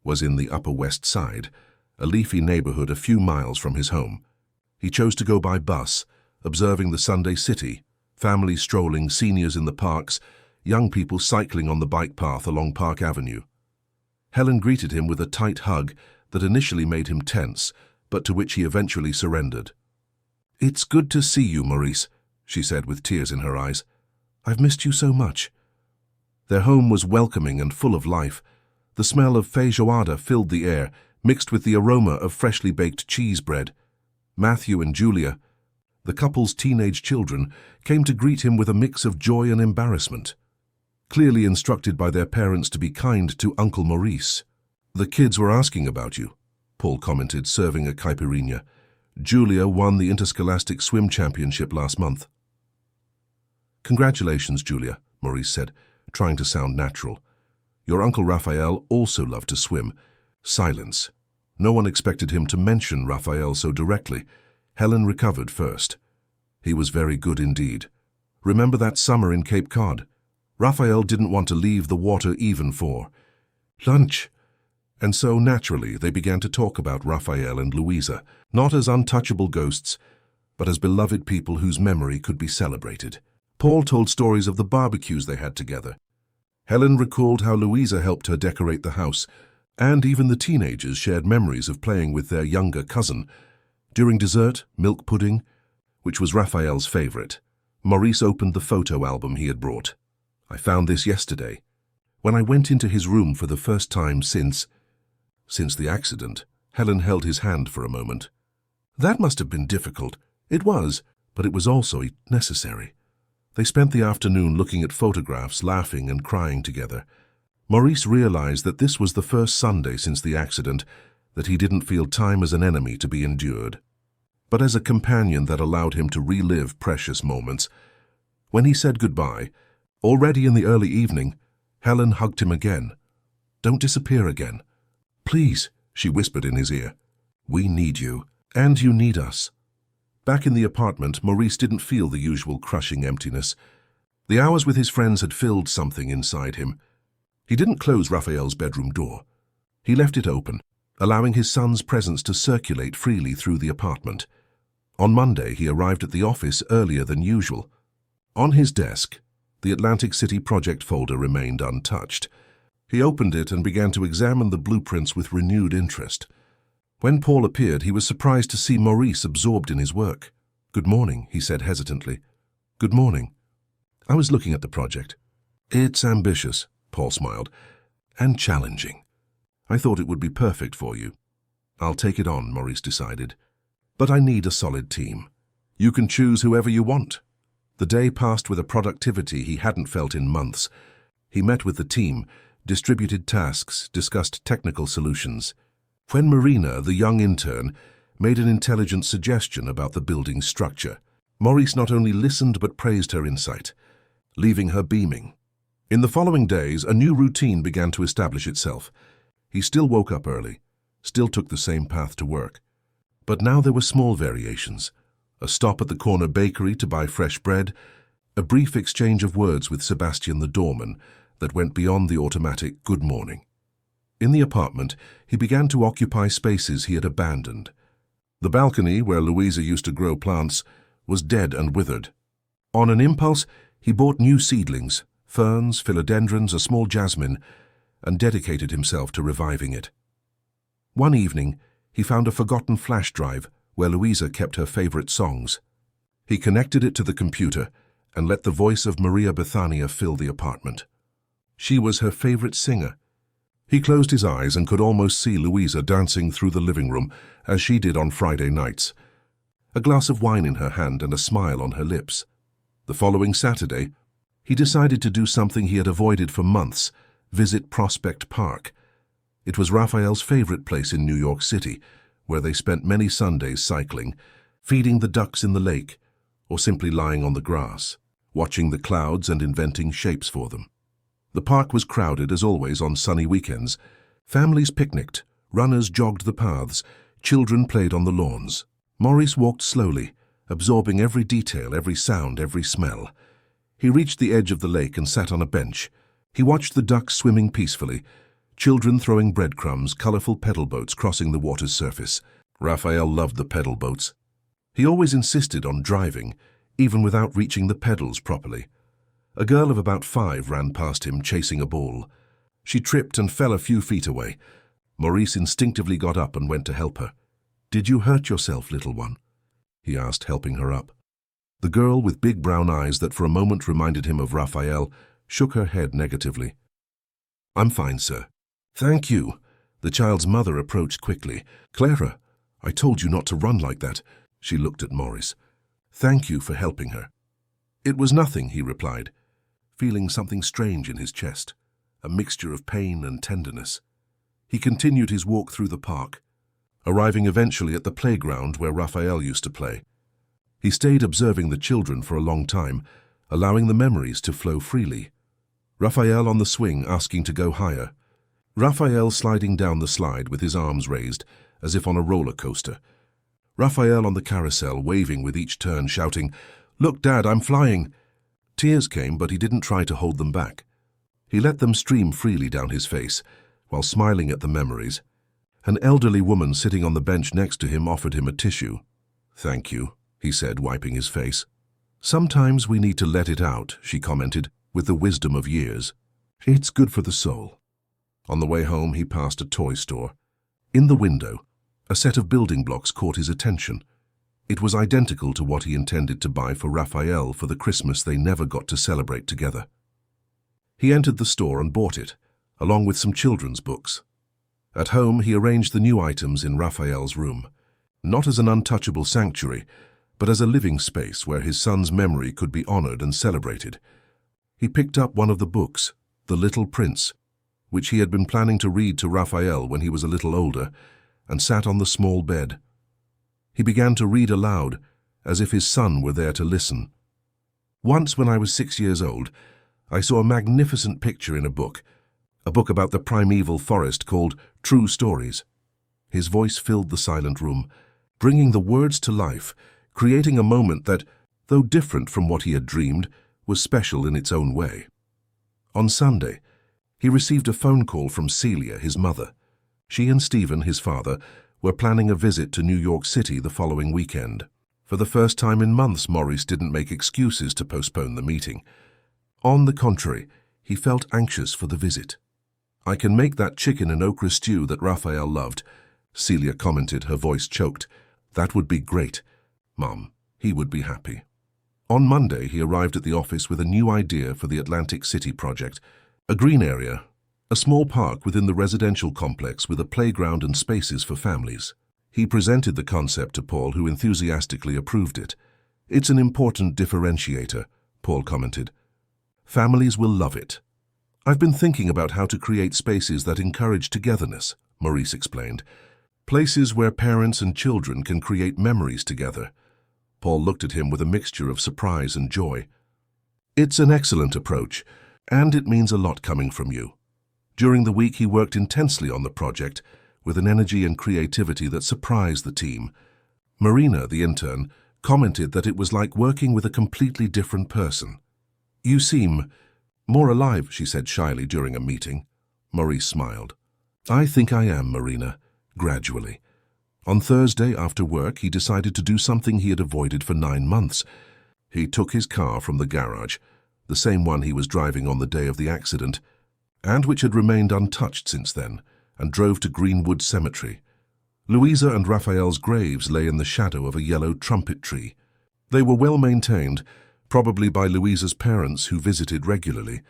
was in the Upper West Side, a leafy neighborhood a few miles from his home. He chose to go by bus, observing the Sunday city, families strolling, seniors in the parks, young people cycling on the bike path along Park Avenue. Helen greeted him with a tight hug that initially made him tense, but to which he eventually surrendered. "It's good to see you, Maurice," she said with tears in her eyes. "I've missed you so much." Their home was welcoming and full of life. The smell of feijoada filled the air, mixed with the aroma of freshly baked cheese bread. Matthew and Julia, the couple's teenage children, came to greet him with a mix of joy and embarrassment. Clearly instructed by their parents to be kind to Uncle Maurice. "The kids were asking about you," Paul commented, serving a caipirinha. "Julia won the interscholastic swim championship last month." "Congratulations, Julia," Maurice said, trying to sound natural. "Your Uncle Raphael also loved to swim." Silence. No one expected him to mention Raphael so directly. Helen recovered first. "He was very good indeed. Remember that summer in Cape Cod? Raphael didn't want to leave the water even for lunch." And so, naturally, they began to talk about Raphael and Louisa, not as untouchable ghosts, but as beloved people whose memory could be celebrated. Paul told stories of the barbecues they had together. Helen recalled how Louisa helped her decorate the house, and even the teenagers shared memories of playing with their younger cousin. During dessert, milk pudding, which was Raphael's favorite, Maurice opened the photo album he had brought. "I found this yesterday, when I went into his room for the first time since the accident." Helen held his hand for a moment. "That must have been difficult." "It was, but it was also necessary." They spent the afternoon looking at photographs, laughing and crying together. Maurice realized that this was the first Sunday since the accident that he didn't feel time as an enemy to be endured, but as a companion that allowed him to relive precious moments. When he said goodbye, already in the early evening, Helen hugged him again. "Don't disappear again. Please," she whispered in his ear. "We need you, and you need us." Back in the apartment, Maurice didn't feel the usual crushing emptiness. The hours with his friends had filled something inside him. He didn't close Raphael's bedroom door. He left it open, allowing his son's presence to circulate freely through the apartment. On Monday, he arrived at the office earlier than usual. On his desk, the Atlantic City project folder remained untouched. He opened it and began to examine the blueprints with renewed interest. When Paul appeared, he was surprised to see Maurice absorbed in his work. "Good morning," he said hesitantly. "Good morning. I was looking at the project." "It's ambitious," Paul smiled, "and challenging. I thought it would be perfect for you." "I'll take it on," Maurice decided. "But I need a solid team. You can choose whoever you want." The day passed with a productivity he hadn't felt in months. He met with the team, distributed tasks, discussed technical solutions. When Marina, the young intern, made an intelligent suggestion about the building's structure, Maurice not only listened but praised her insight, leaving her beaming. In the following days, a new routine began to establish itself. He still woke up early, still took the same path to work. But now there were small variations. A stop at the corner bakery to buy fresh bread, a brief exchange of words with Sebastian the doorman that went beyond the automatic "good morning." In the apartment, he began to occupy spaces he had abandoned. The balcony, where Louisa used to grow plants, was dead and withered. On an impulse, he bought new seedlings, ferns, philodendrons, a small jasmine, and dedicated himself to reviving it. One evening, he found a forgotten flash drive where Louisa kept her favorite songs. He connected it to the computer and let the voice of Maria Bethania fill the apartment. She was her favorite singer. He closed his eyes and could almost see Louisa dancing through the living room as she did on Friday nights, a glass of wine in her hand and a smile on her lips. The following Saturday, he decided to do something he had avoided for months: visit Prospect Park. It was Raphael's favorite place in New York City, where they spent many Sundays cycling, feeding the ducks in the lake, or simply lying on the grass, watching the clouds and inventing shapes for them. The park was crowded, as always, on sunny weekends. Families picnicked, runners jogged the paths, children played on the lawns. Maurice walked slowly, absorbing every detail, every sound, every smell. He reached the edge of the lake and sat on a bench. He watched the ducks swimming peacefully, children throwing breadcrumbs, colorful pedal boats crossing the water's surface. Raphael loved the pedal boats. He always insisted on driving, even without reaching the pedals properly. A girl of about 5 ran past him, chasing a ball. She tripped and fell a few feet away. Maurice instinctively got up and went to help her. "Did you hurt yourself, little one?" he asked, helping her up. The girl, with big brown eyes that for a moment reminded him of Raphael, shook her head negatively. "I'm fine, sir." "Thank you." The child's mother approached quickly. "Clara, I told you not to run like that." She looked at Maurice. "Thank you for helping her." "It was nothing," he replied, feeling something strange in his chest, a mixture of pain and tenderness. He continued his walk through the park, arriving eventually at the playground where Raphael used to play. He stayed observing the children for a long time, allowing the memories to flow freely. Raphael on the swing asking to go higher. Raphael sliding down the slide with his arms raised, as if on a roller coaster. Raphael on the carousel waving with each turn, shouting, "Look, Dad, I'm flying!" Tears came, but he didn't try to hold them back. He let them stream freely down his face, while smiling at the memories. An elderly woman sitting on the bench next to him offered him a tissue. "Thank you," he said, wiping his face. "Sometimes we need to let it out," she commented, with the wisdom of years. "It's good for the soul." On the way home, he passed a toy store. In the window, a set of building blocks caught his attention. It was identical to what he intended to buy for Raphael for the Christmas they never got to celebrate together. He entered the store and bought it, along with some children's books. At home, he arranged the new items in Raphael's room, not as an untouchable sanctuary, but as a living space where his son's memory could be honored and celebrated. He picked up one of the books, The Little Prince, which he had been planning to read to Raphael when he was a little older, and sat on the small bed. He began to read aloud, as if his son were there to listen. "Once when I was 6 years old, I saw a magnificent picture in a book about the primeval forest called True Stories." His voice filled the silent room, bringing the words to life, creating a moment that, though different from what he had dreamed, was special in its own way. On Sunday, he received a phone call from Celia, his mother. She and Stephen, his father, were planning a visit to New York City the following weekend. For the first time in months, Maurice didn't make excuses to postpone the meeting. On the contrary, he felt anxious for the visit. "I can make that chicken and okra stew that Raphael loved," Celia commented, her voice choked. "That would be great, Mom. He would be happy." On Monday, he arrived at the office with a new idea for the Atlantic City project, a green area, a small park within the residential complex with a playground and spaces for families. He presented the concept to Paul, who enthusiastically approved it. "It's an important differentiator," Paul commented. "Families will love it." "I've been thinking about how to create spaces that encourage togetherness," Maurice explained. "Places where parents and children can create memories together." Paul looked at him with a mixture of surprise and joy. "It's an excellent approach, and it means a lot coming from you." During the week, he worked intensely on the project, with an energy and creativity that surprised the team. Marina, the intern, commented that it was like working with a completely different person. "You seem more alive," she said shyly during a meeting. Maurice smiled. "I think I am, Marina, gradually." On Thursday after work, he decided to do something he had avoided for 9 months. He took his car from the garage, the same one he was driving on the day of the accident, and which had remained untouched since then, and drove to Greenwood Cemetery. Louisa and Raphael's graves lay in the shadow of a yellow trumpet tree. They were well maintained, probably by Louisa's parents who visited regularly.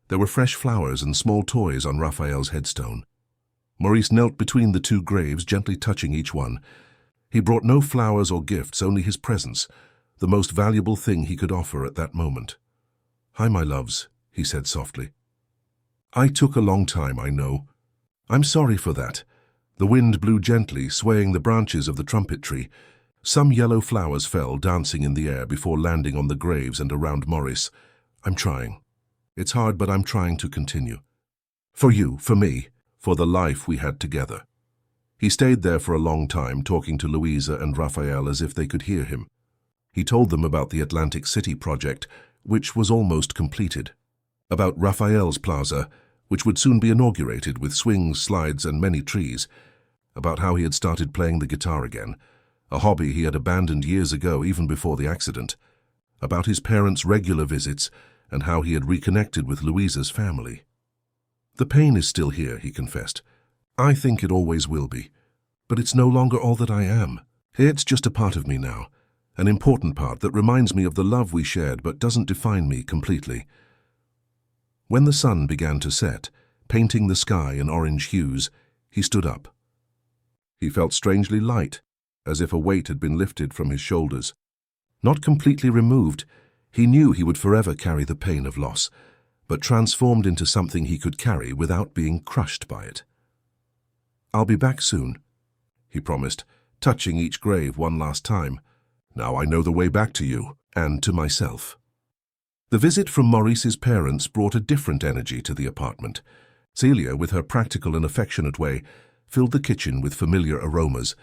There were fresh flowers and small toys on Raphael's headstone. Maurice knelt between the two graves, gently touching each one. He brought no flowers or gifts, only his presence, the most valuable thing he could offer at that moment. "Hi, my loves," he said softly. "I took a long time, I know. I'm sorry for that." The wind blew gently, swaying the branches of the trumpet tree. Some yellow flowers fell, dancing in the air before landing on the graves and around Maurice. "I'm trying. It's hard, but I'm trying to continue. For you, for me, for the life we had together." He stayed there for a long time, talking to Louisa and Raphael as if they could hear him. He told them about the Atlantic City project, which was almost completed. About Raphael's plaza, which would soon be inaugurated with swings, slides, and many trees. About how he had started playing the guitar again, a hobby he had abandoned years ago, even before the accident. About his parents' regular visits, and how he had reconnected with Louisa's family. "The pain is still here," he confessed. "I think it always will be. But it's no longer all that I am. It's just a part of me now, an important part that reminds me of the love we shared but doesn't define me completely." When the sun began to set, painting the sky in orange hues, he stood up. He felt strangely light, as if a weight had been lifted from his shoulders. Not completely removed, he knew he would forever carry the pain of loss, but transformed into something he could carry without being crushed by it. "I'll be back soon," he promised, touching each grave one last time. "Now I know the way back to you, and to myself." The visit from Maurice's parents brought a different energy to the apartment. Celia, with her practical and affectionate way, filled the kitchen with familiar aromas: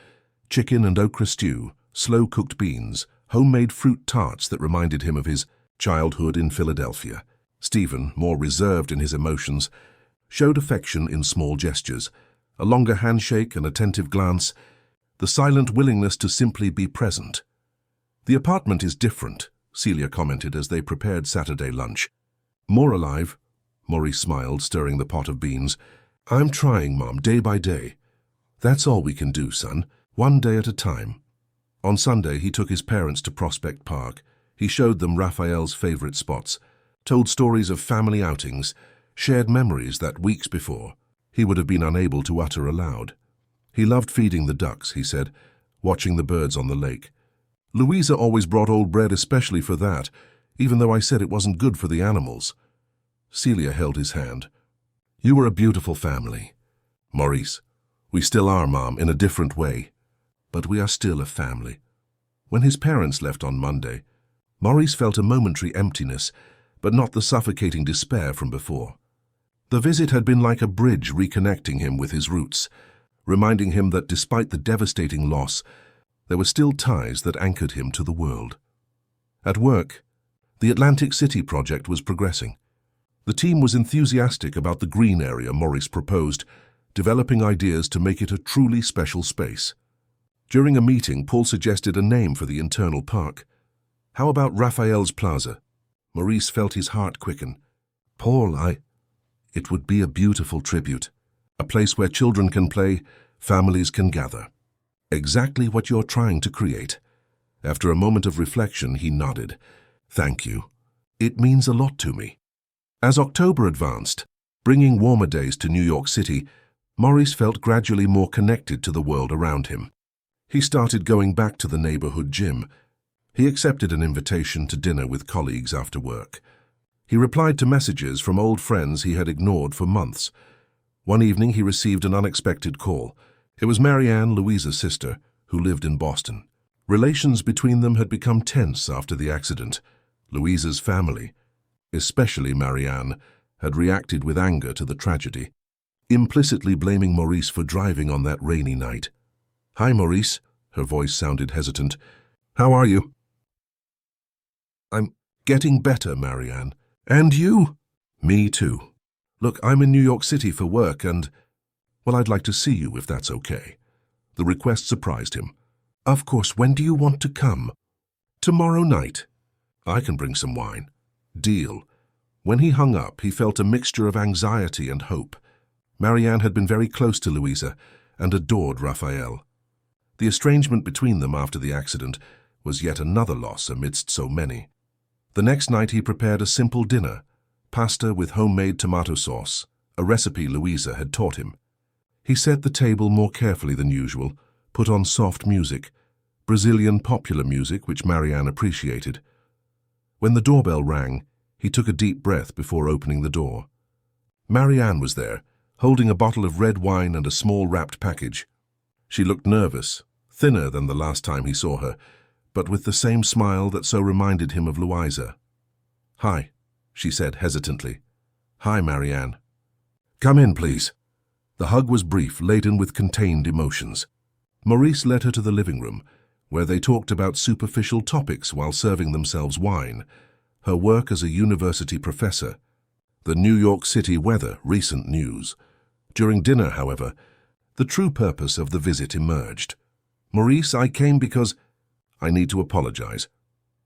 chicken and okra stew, slow-cooked beans, homemade fruit tarts that reminded him of his childhood in Philadelphia. Stephen, more reserved in his emotions, showed affection in small gestures: a longer handshake, an attentive glance, the silent willingness to simply be present. "The apartment is different," Celia commented as they prepared Saturday lunch. "More alive," Maurice smiled, stirring the pot of beans. "I'm trying, Mom, day by day. That's all we can do, son, one day at a time." On Sunday, he took his parents to Prospect Park. He showed them Raphael's favorite spots, told stories of family outings, shared memories that weeks before he would have been unable to utter aloud. He loved feeding the ducks, he said, watching the birds on the lake. "Louisa always brought old bread especially for that, even though I said it wasn't good for the animals." Celia held his hand. "You were a beautiful family, Maurice. We still are, Mom, in a different way. But we are still a family." When his parents left on Monday, Maurice felt a momentary emptiness, but not the suffocating despair from before. The visit had been like a bridge reconnecting him with his roots, reminding him that despite the devastating loss, there were still ties that anchored him to the world. At work, the Atlantic City project was progressing. The team was enthusiastic about the green area Maurice proposed, developing ideas to make it a truly special space. During a meeting, Paul suggested a name for the internal park. "How about Raphael's Plaza?" Maurice felt his heart quicken. "Paul, It would be a beautiful tribute. A place where children can play, families can gather. Exactly what you're trying to create." After a moment of reflection, he nodded. "Thank you. It means a lot to me." As October advanced, bringing warmer days to New York City, Maurice felt gradually more connected to the world around him. He started going back to the neighborhood gym. He accepted an invitation to dinner with colleagues after work. He replied to messages from old friends he had ignored for months. One evening he received an unexpected call. It was Marianne, Louisa's sister, who lived in Boston. Relations between them had become tense after the accident. Louisa's family, especially Marianne, had reacted with anger to the tragedy, implicitly blaming Maurice for driving on that rainy night. "Hi, Maurice." Her voice sounded hesitant. "How are you?" "I'm getting better, Marianne. And you?" "Me too. Look, I'm in New York City for work and, well, I'd like to see you if that's okay." The request surprised him. "Of course, when do you want to come?" "Tomorrow night. I can bring some wine." "Deal." When he hung up, he felt a mixture of anxiety and hope. Marianne had been very close to Louisa and adored Raphael. The estrangement between them after the accident was yet another loss amidst so many. The next night he prepared a simple dinner, pasta with homemade tomato sauce, a recipe Louisa had taught him. He set the table more carefully than usual, put on soft music, Brazilian popular music which Marianne appreciated. When the doorbell rang, he took a deep breath before opening the door. Marianne was there, holding a bottle of red wine and a small wrapped package. She looked nervous, thinner than the last time he saw her, but with the same smile that so reminded him of Louisa. "Hi," she said hesitantly. "Hi, Marianne." "Come in, please." The hug was brief, laden with contained emotions. Maurice led her to the living room, where they talked about superficial topics while serving themselves wine: her work as a university professor, the New York City weather, recent news. During dinner, however, the true purpose of the visit emerged. "Maurice, I came because I need to apologize."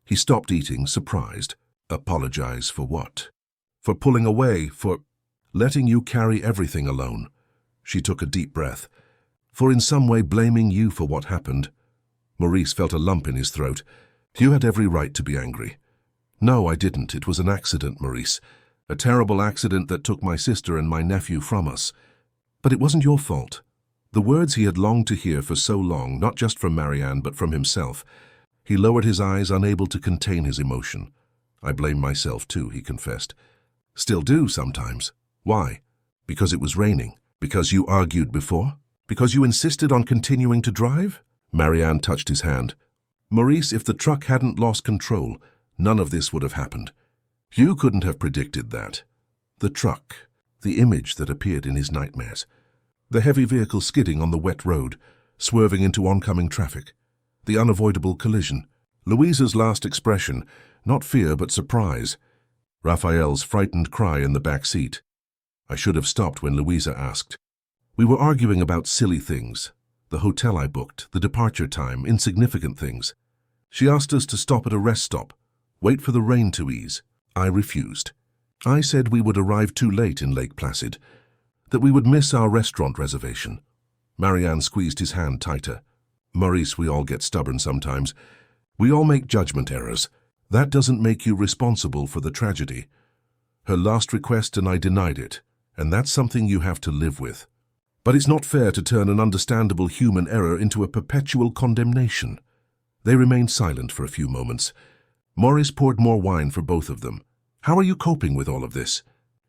He stopped eating, surprised. "Apologize for what?" "For pulling away, for letting you carry everything alone." She took a deep breath. "For in some way blaming you for what happened." Maurice felt a lump in his throat. "You had every right to be angry." "No, I didn't. It was an accident, Maurice. A terrible accident that took my sister and my nephew from us. But it wasn't your fault." The words he had longed to hear for so long, not just from Marianne, but from himself. He lowered his eyes, unable to contain his emotion. "I blame myself too," he confessed. "Still do sometimes." "Why?" "Because it was raining." "Because you argued before?" "Because you insisted on continuing to drive?" Marianne touched his hand. "Maurice, if the truck hadn't lost control, none of this would have happened. You couldn't have predicted that. The truck, the image that appeared in his nightmares. The heavy vehicle skidding on the wet road, swerving into oncoming traffic. The unavoidable collision. Louisa's last expression, not fear but surprise. Raphael's frightened cry in the back seat. I should have stopped when Louisa asked. We were arguing about silly things. The hotel I booked, the departure time, insignificant things. She asked us to stop at a rest stop, wait for the rain to ease. I refused. I said we would arrive too late in Lake Placid, that we would miss our restaurant reservation. Marianne squeezed his hand tighter. Maurice, we all get stubborn sometimes. We all make judgment errors. That doesn't make you responsible for the tragedy. Her last request and I denied it, and that's something you have to live with. But it's not fair to turn an understandable human error into a perpetual condemnation. They remained silent for a few moments. Maurice poured more wine for both of them. How are you coping with all of this?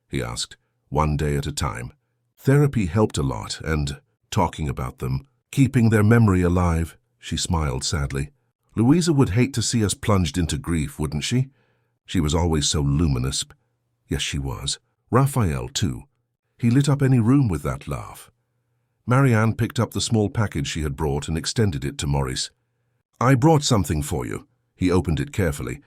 He asked, one day at a time. Therapy helped a lot, and talking about them, keeping their memory alive, she smiled sadly. Louisa would hate to see us plunged into grief, wouldn't she? She was always so luminous. Yes, she was. Raphael, too. He lit up any room with that laugh. Marianne picked up the small package she had brought and extended it to Maurice. I brought something for you. He opened it carefully.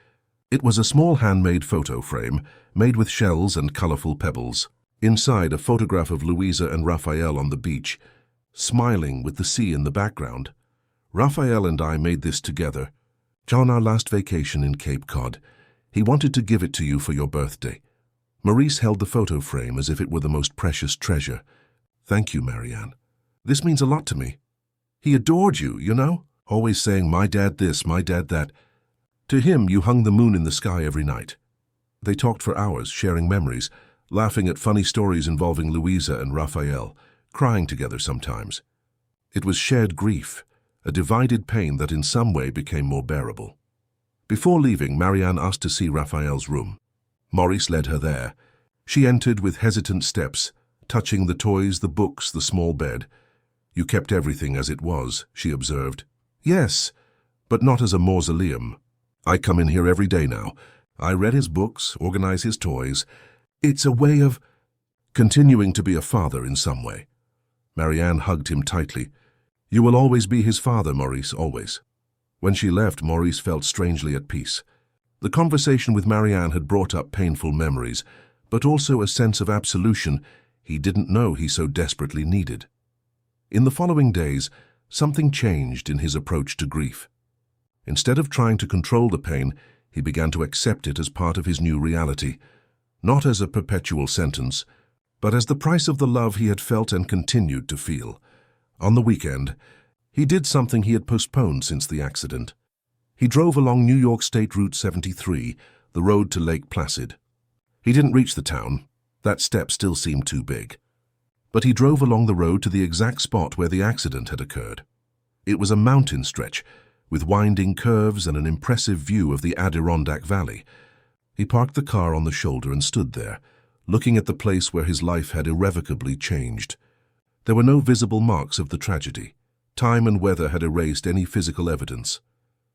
It was a small handmade photo frame, made with shells and colorful pebbles. Inside, a photograph of Louisa and Raphael on the beach, smiling with the sea in the background. Raphael and I made this together, on our last vacation in Cape Cod. He wanted to give it to you for your birthday. Maurice held the photo frame as if it were the most precious treasure. Thank you, Marianne. This means a lot to me. He adored you, you know, always saying, my dad this, my dad that. To him, you hung the moon in the sky every night. They talked for hours, sharing memories, laughing at funny stories involving Louisa and Raphael, crying together sometimes. It was shared grief, a divided pain that in some way became more bearable. Before leaving, Marianne asked to see Raphael's room. Maurice led her there. She entered with hesitant steps, touching the toys, the books, the small bed. You kept everything as it was, she observed. Yes, but not as a mausoleum. I come in here every day now. I read his books, organize his toys. It's a way of continuing to be a father in some way. Marianne hugged him tightly. You will always be his father, Maurice, always. When she left, Maurice felt strangely at peace. The conversation with Marianne had brought up painful memories, but also a sense of absolution he didn't know he so desperately needed. In the following days, something changed in his approach to grief. Instead of trying to control the pain, he began to accept it as part of his new reality, not as a perpetual sentence, but as the price of the love he had felt and continued to feel. On the weekend, he did something he had postponed since the accident. He drove along New York State Route 73, the road to Lake Placid. He didn't reach the town. That step still seemed too big. But he drove along the road to the exact spot where the accident had occurred. It was a mountain stretch, with winding curves and an impressive view of the Adirondack Valley. He parked the car on the shoulder and stood there, looking at the place where his life had irrevocably changed. There were no visible marks of the tragedy. Time and weather had erased any physical evidence.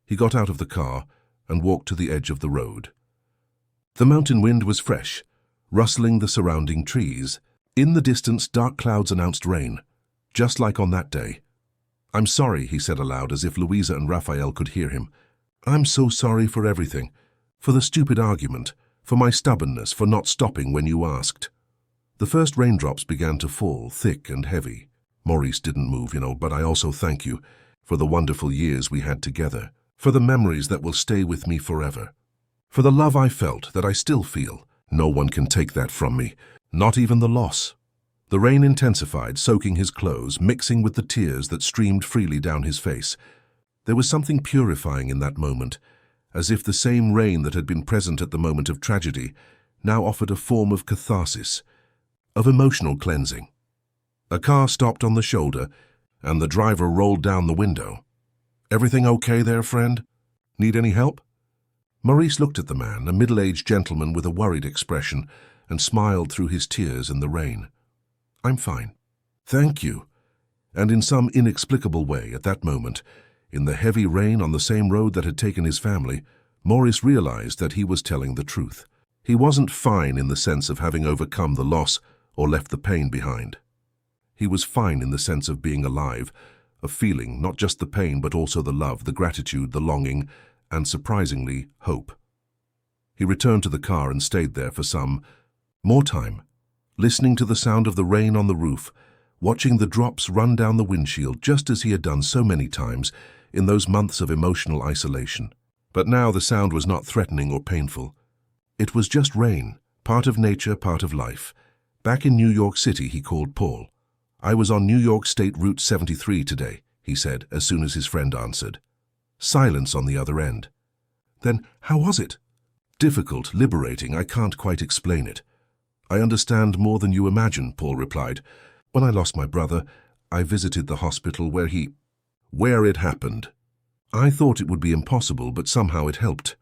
He got out of the car and walked to the edge of the road. The mountain wind was fresh, rustling the surrounding trees. In the distance, dark clouds announced rain, just like on that day. I'm sorry, he said aloud, as if Louisa and Raphael could hear him. I'm so sorry for everything, for the stupid argument, for my stubbornness, for not stopping when you asked. The first raindrops began to fall, thick and heavy. Maurice didn't move, but I also thank you for the wonderful years we had together, for the memories that will stay with me forever, for the love I felt, that I still feel. No one can take that from me, not even the loss. The rain intensified, soaking his clothes, mixing with the tears that streamed freely down his face. There was something purifying in that moment, as if the same rain that had been present at the moment of tragedy now offered a form of catharsis, of emotional cleansing. A car stopped on the shoulder, and the driver rolled down the window. Everything okay there, friend? Need any help? Maurice looked at the man, a middle-aged gentleman with a worried expression, and smiled through his tears in the rain. I'm fine. Thank you. And in some inexplicable way, at that moment, in the heavy rain on the same road that had taken his family, Maurice realized that he was telling the truth. He wasn't fine in the sense of having overcome the loss or left the pain behind. He was fine in the sense of being alive, of feeling not just the pain but also the love, the gratitude, the longing, and surprisingly, hope. He returned to the car and stayed there for some more time, listening to the sound of the rain on the roof, watching the drops run down the windshield just as he had done so many times in those months of emotional isolation. But now the sound was not threatening or painful. It was just rain, part of nature, part of life. Back in New York City, he called Paul. "I was on New York State Route 73 today," he said as soon as his friend answered. Silence on the other end. "Then how was it?" "Difficult, liberating, I can't quite explain it." "I understand more than you imagine," Paul replied. "When I lost my brother, I visited the hospital where it happened. I thought it would be impossible, but somehow it helped.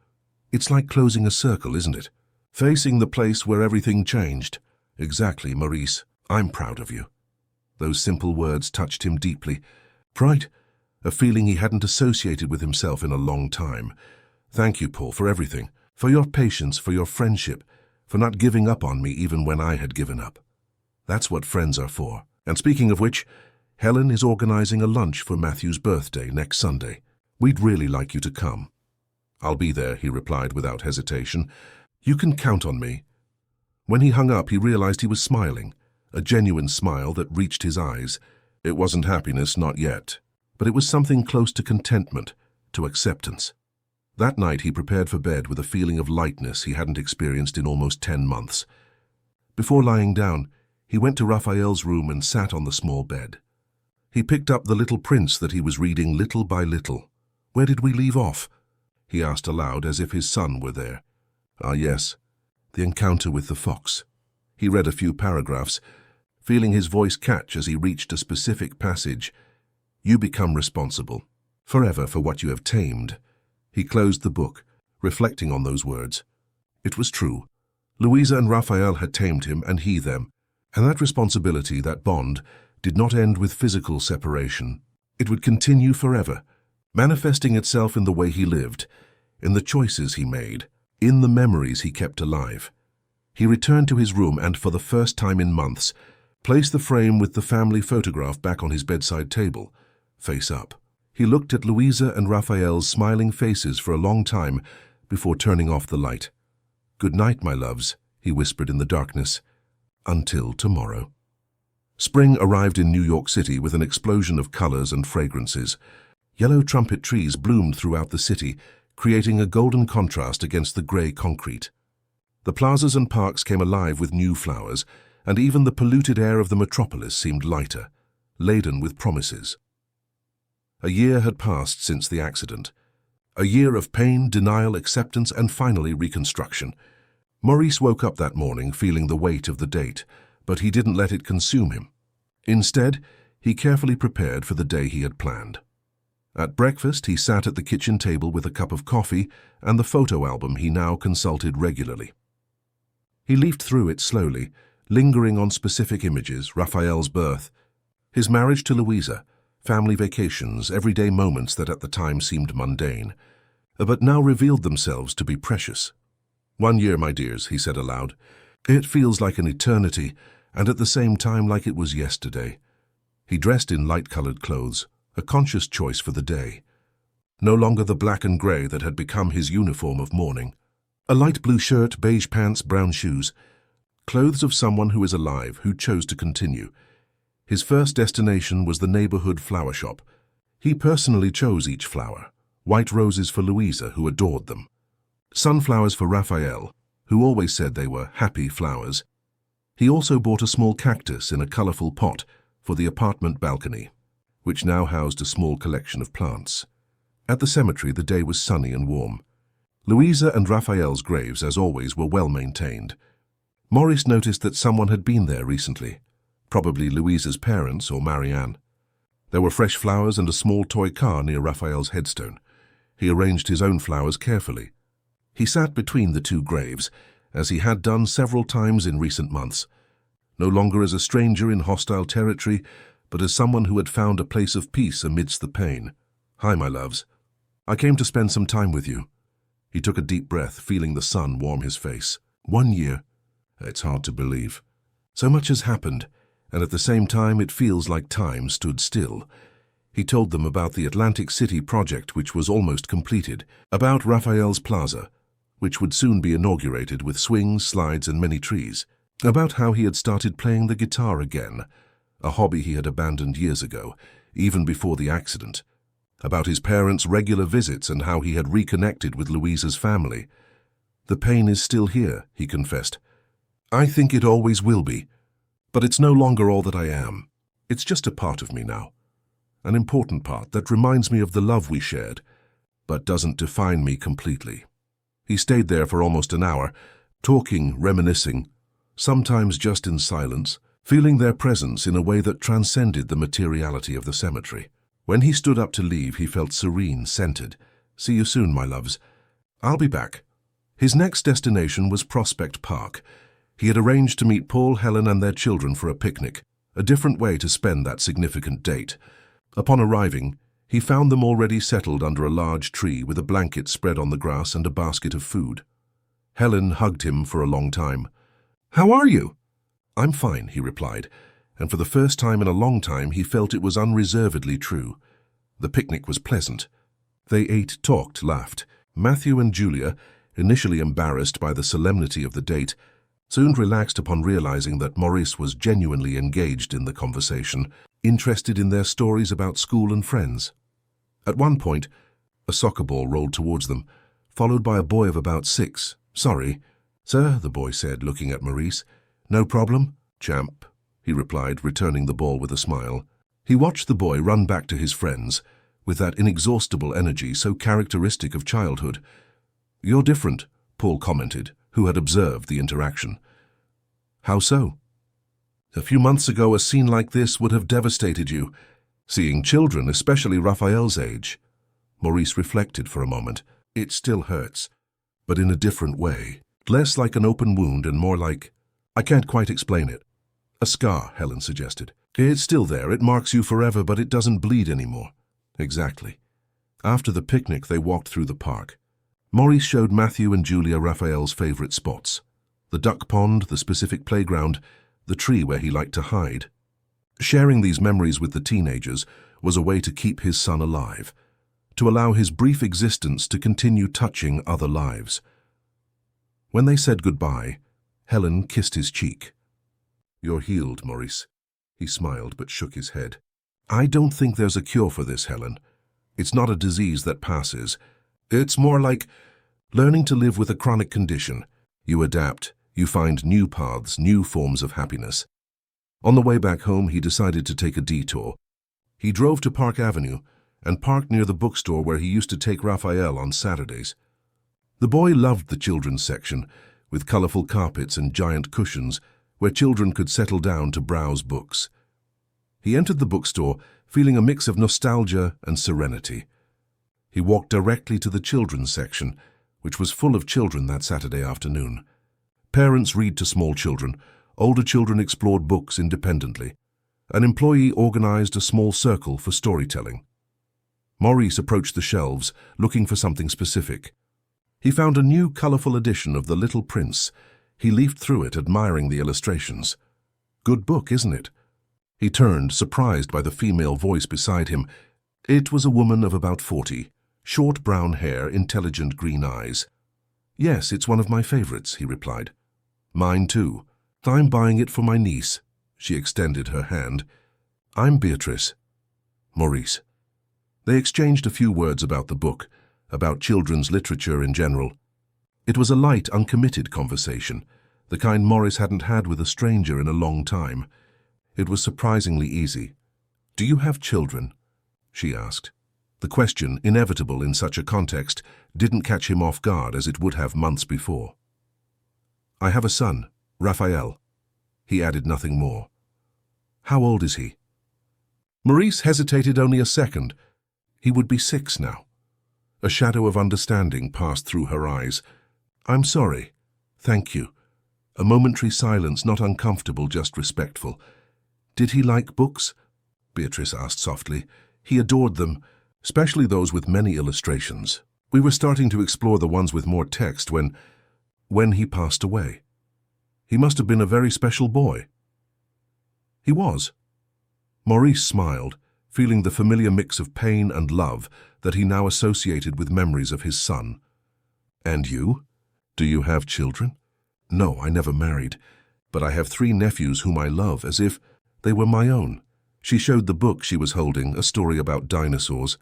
It's like closing a circle, isn't it? Facing the place where everything changed." "Exactly, Maurice. I'm proud of you." Those simple words touched him deeply. Pride, a feeling he hadn't associated with himself in a long time. "Thank you, Paul, for everything. For your patience, for your friendship, for not giving up on me even when I had given up. That's what friends are for. And speaking of which, Helen is organizing a lunch for Matthew's birthday next Sunday. We'd really like you to come." "I'll be there," he replied without hesitation. "You can count on me." When he hung up, he realized he was smiling, a genuine smile that reached his eyes. It wasn't happiness, not yet, but it was something close to contentment, to acceptance. That night he prepared for bed with a feeling of lightness he hadn't experienced in almost 10 months. Before lying down, he went to Raphael's room and sat on the small bed. He picked up the little prince that he was reading little by little. "Where did we leave off?" he asked aloud as if his son were there. "Ah, yes, the encounter with the fox." He read a few paragraphs, feeling his voice catch as he reached a specific passage. "You become responsible, forever, for what you have tamed." He closed the book, reflecting on those words. It was true. Louisa and Raphael had tamed him and he them, and that responsibility, that bond, did not end with physical separation. It would continue forever, manifesting itself in the way he lived, in the choices he made, in the memories he kept alive. He returned to his room and, for the first time in months, placed the frame with the family photograph back on his bedside table, face up. He looked at Louisa and Raphael's smiling faces for a long time before turning off the light. "Good night, my loves," he whispered in the darkness. "Until tomorrow." Spring arrived in New York City with an explosion of colors and fragrances. Yellow trumpet trees bloomed throughout the city, creating a golden contrast against the gray concrete. The plazas and parks came alive with new flowers, and even the polluted air of the metropolis seemed lighter, laden with promises. A year had passed since the accident. A year of pain, denial, acceptance, and finally reconstruction. Maurice woke up that morning feeling the weight of the date, but he didn't let it consume him. Instead, he carefully prepared for the day he had planned. At breakfast, he sat at the kitchen table with a cup of coffee and the photo album he now consulted regularly. He leafed through it slowly, lingering on specific images: Raphael's birth, his marriage to Louisa, family vacations, everyday moments that at the time seemed mundane, but now revealed themselves to be precious. "1 year, my dears," he said aloud. "It feels like an eternity, and at the same time like it was yesterday." He dressed in light-colored clothes, a conscious choice for the day. No longer the black and gray that had become his uniform of mourning. A light blue shirt, beige pants, brown shoes. Clothes of someone who is alive, who chose to continue. His first destination was the neighborhood flower shop. He personally chose each flower. White roses for Louisa, who adored them. Sunflowers for Raphael, who always said they were happy flowers. He also bought a small cactus in a colorful pot for the apartment balcony, which now housed a small collection of plants. At the cemetery, the day was sunny and warm. Louisa and Raphael's graves, as always, were well maintained. Maurice noticed that someone had been there recently. Probably Louisa's parents or Marianne. There were fresh flowers and a small toy car near Raphael's headstone. He arranged his own flowers carefully. He sat between the two graves, as he had done several times in recent months, no longer as a stranger in hostile territory, but as someone who had found a place of peace amidst the pain. "Hi, my loves. I came to spend some time with you." He took a deep breath, feeling the sun warm his face. 1 year. It's hard to believe. So much has happened, and at the same time it feels like time stood still. He told them about the Atlantic City project, which was almost completed, about Raphael's Plaza, which would soon be inaugurated with swings, slides, and many trees, about how he had started playing the guitar again, a hobby he had abandoned years ago, even before the accident, about his parents' regular visits and how he had reconnected with Louisa's family. The pain is still here, he confessed. I think it always will be, but it's no longer all that I am. It's just a part of me now. An important part that reminds me of the love we shared, but doesn't define me completely. He stayed there for almost an hour, talking, reminiscing, sometimes just in silence, feeling their presence in a way that transcended the materiality of the cemetery. When he stood up to leave, he felt serene, centered. See you soon, my loves. I'll be back. His next destination was Prospect Park. He had arranged to meet Paul, Helen, and their children for a picnic, a different way to spend that significant date. Upon arriving, he found them already settled under a large tree with a blanket spread on the grass and a basket of food. Helen hugged him for a long time. How are you? I'm fine, he replied, and for the first time in a long time he felt it was unreservedly true. The picnic was pleasant. They ate, talked, laughed. Matthew and Julia, initially embarrassed by the solemnity of the date, soon relaxed upon realizing that Maurice was genuinely engaged in the conversation, interested in their stories about school and friends. At one point, a soccer ball rolled towards them, followed by a boy of about 6. Sorry, sir, the boy said, looking at Maurice. No problem, champ, he replied, returning the ball with a smile. He watched the boy run back to his friends, with that inexhaustible energy so characteristic of childhood. You're different, Paul commented, who had observed the interaction. How so? A few months ago, a scene like this would have devastated you. Seeing children, especially Raphael's age. Maurice reflected for a moment. It still hurts, but in a different way. Less like an open wound and more like... I can't quite explain it. A scar, Helen suggested. It's still there. It marks you forever, but it doesn't bleed anymore. Exactly. After the picnic, they walked through the park. Maurice showed Matthew and Julia Raphael's favorite spots. The duck pond, the specific playground, the tree where he liked to hide. Sharing these memories with the teenagers was a way to keep his son alive, to allow his brief existence to continue touching other lives. When they said goodbye, Helen kissed his cheek. You're healed, Maurice. He smiled but shook his head. I don't think there's a cure for this, Helen. It's not a disease that passes. It's more like learning to live with a chronic condition. You adapt, you find new paths, new forms of happiness. On the way back home, he decided to take a detour. He drove to Park Avenue and parked near the bookstore where he used to take Raphael on Saturdays. The boy loved the children's section, with colorful carpets and giant cushions where children could settle down to browse books. He entered the bookstore feeling a mix of nostalgia and serenity. He walked directly to the children's section, which was full of children that Saturday afternoon. Parents read to small children. Older children explored books independently. An employee organized a small circle for storytelling. Maurice approached the shelves, looking for something specific. He found a new colorful edition of The Little Prince. He leafed through it, admiring the illustrations. Good book, isn't it? He turned, surprised by the female voice beside him. It was a woman of about 40, short brown hair, intelligent green eyes. Yes, it's one of my favorites, he replied. Mine too. I'm buying it for my niece. She extended her hand. I'm Beatrice. Maurice. They exchanged a few words about the book, about children's literature in general. It was a light, uncommitted conversation, the kind Maurice hadn't had with a stranger in a long time. It was surprisingly easy. Do you have children? She asked. The question, inevitable in such a context, didn't catch him off guard as it would have months before. I have a son, Raphael. He added nothing more. How old is he? Maurice hesitated only a second. He would be 6 now. A shadow of understanding passed through her eyes. I'm sorry. Thank you. A momentary silence, not uncomfortable, just respectful. Did he like books? Beatrice asked softly. He adored them, especially those with many illustrations. We were starting to explore the ones with more text when... when he passed away. He must have been a very special boy. He was. Maurice smiled, feeling the familiar mix of pain and love that he now associated with memories of his son. And you? Do you have children? No, I never married, but I have 3 nephews whom I love as if they were my own. She showed the book she was holding, a story about dinosaurs.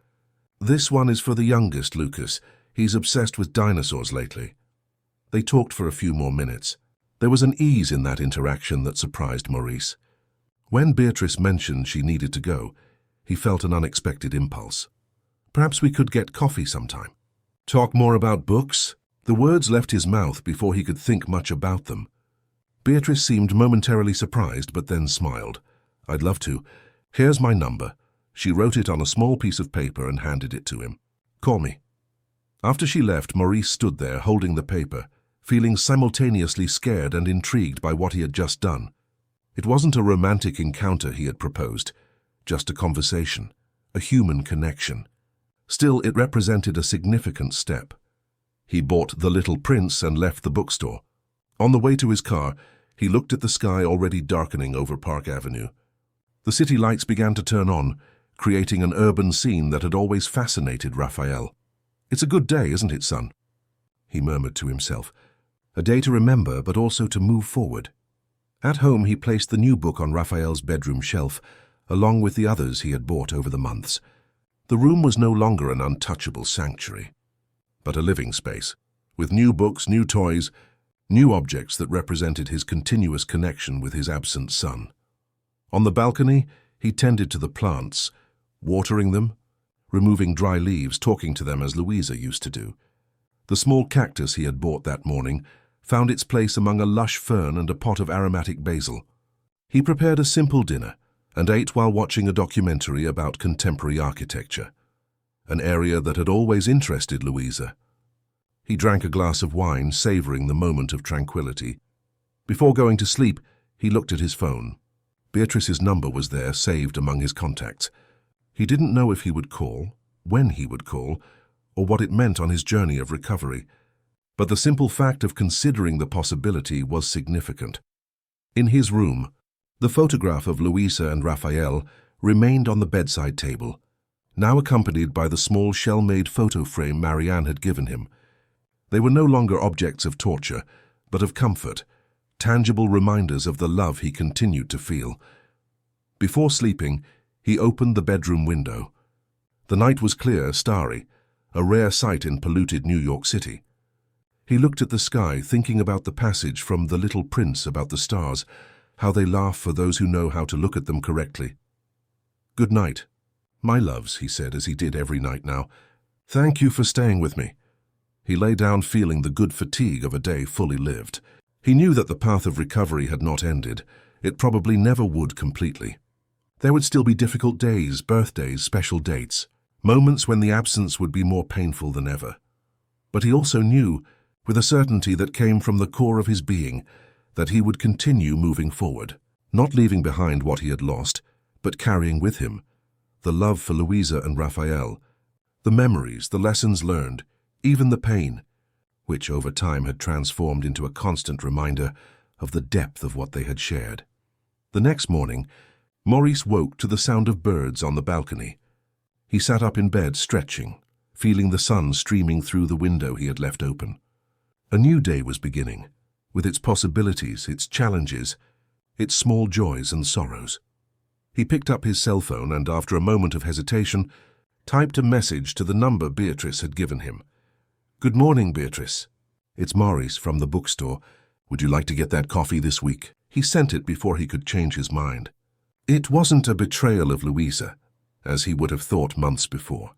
This one is for the youngest, Lucas. He's obsessed with dinosaurs lately. They talked for a few more minutes. There was an ease in that interaction that surprised Maurice. When Beatrice mentioned she needed to go, he felt an unexpected impulse. Perhaps we could get coffee sometime. Talk more about books? The words left his mouth before he could think much about them. Beatrice seemed momentarily surprised, but then smiled. I'd love to. Here's my number. She wrote it on a small piece of paper and handed it to him. Call me. After she left, Maurice stood there holding the paper, feeling simultaneously scared and intrigued by what he had just done. It wasn't a romantic encounter he had proposed, just a conversation, a human connection. Still, it represented a significant step. He bought The Little Prince and left the bookstore. On the way to his car, he looked at the sky already darkening over Park Avenue. The city lights began to turn on, creating an urban scene that had always fascinated Raphael. It's a good day, isn't it, son? He murmured to himself. A day to remember, but also to move forward. At home, he placed the new book on Raphael's bedroom shelf, along with the others he had bought over the months. The room was no longer an untouchable sanctuary, but a living space, with new books, new toys, new objects that represented his continuous connection with his absent son. On the balcony, he tended to the plants, watering them, removing dry leaves, talking to them as Louisa used to do. The small cactus he had bought that morning found its place among a lush fern and a pot of aromatic basil. He prepared a simple dinner and ate while watching a documentary about contemporary architecture, an area that had always interested Louisa. He drank a glass of wine, savoring the moment of tranquility. Before going to sleep, he looked at his phone. Beatrice's number was there, saved among his contacts. He didn't know if he would call, when he would call, or what it meant on his journey of recovery. But the simple fact of considering the possibility was significant. In his room, the photograph of Louisa and Raphael remained on the bedside table, now accompanied by the small shell-made photo frame Marianne had given him. They were no longer objects of torture, but of comfort, tangible reminders of the love he continued to feel. Before sleeping, he opened the bedroom window. The night was clear, starry, a rare sight in polluted New York City. He looked at the sky, thinking about the passage from The Little Prince about the stars, how they laugh for those who know how to look at them correctly. Good night, my loves, he said as he did every night now. Thank you for staying with me. He lay down feeling the good fatigue of a day fully lived. He knew that the path of recovery had not ended. It probably never would completely. There would still be difficult days, birthdays, special dates, moments when the absence would be more painful than ever. But he also knew, with a certainty that came from the core of his being, that he would continue moving forward, not leaving behind what he had lost, but carrying with him the love for Louisa and Raphael, the memories, the lessons learned, even the pain, which over time had transformed into a constant reminder of the depth of what they had shared. The next morning, Maurice woke to the sound of birds on the balcony. He sat up in bed, stretching, feeling the sun streaming through the window he had left open. A new day was beginning, with its possibilities, its challenges, its small joys and sorrows. He picked up his cell phone and, after a moment of hesitation, typed a message to the number Beatrice had given him. Good morning, Beatrice. It's Maurice from the bookstore. Would you like to get that coffee this week? He sent it before he could change his mind. It wasn't a betrayal of Louisa, as he would have thought months before.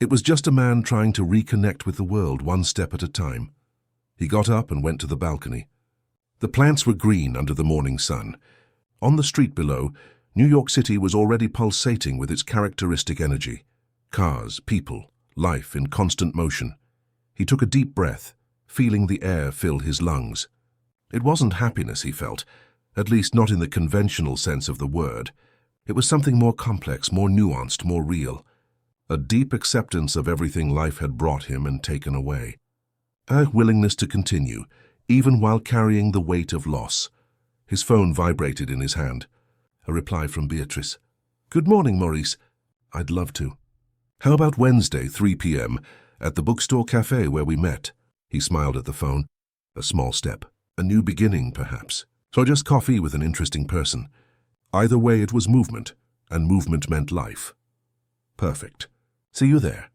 It was just a man trying to reconnect with the world one step at a time. He got up and went to the balcony. The plants were green under the morning sun. On the street below, New York City was already pulsating with its characteristic energy. Cars, people, life in constant motion. He took a deep breath, feeling the air fill his lungs. It wasn't happiness he felt, at least not in the conventional sense of the word. It was something more complex, more nuanced, more real. A deep acceptance of everything life had brought him and taken away. A willingness to continue, even while carrying the weight of loss. His phone vibrated in his hand. A reply from Beatrice. "Good morning, Maurice. I'd love to. How about Wednesday, 3 p.m., at the bookstore cafe where we met?" He smiled at the phone. A small step. A new beginning, perhaps. So just coffee with an interesting person. Either way, it was movement, and movement meant life. Perfect. See you there.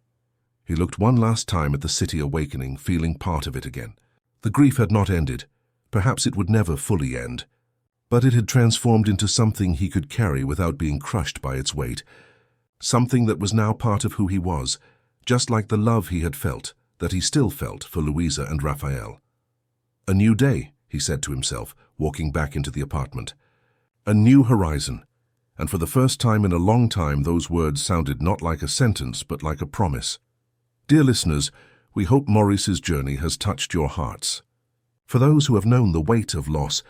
He looked one last time at the city awakening, feeling part of it again. The grief had not ended. Perhaps it would never fully end. But it had transformed into something he could carry without being crushed by its weight. Something that was now part of who he was, just like the love he had felt, that he still felt for Louisa and Raphael. A new day, he said to himself, walking back into the apartment. A new horizon. And for the first time in a long time, those words sounded not like a sentence, but like a promise. Dear listeners, we hope Maurice's journey has touched your hearts. For those who have known the weight of loss,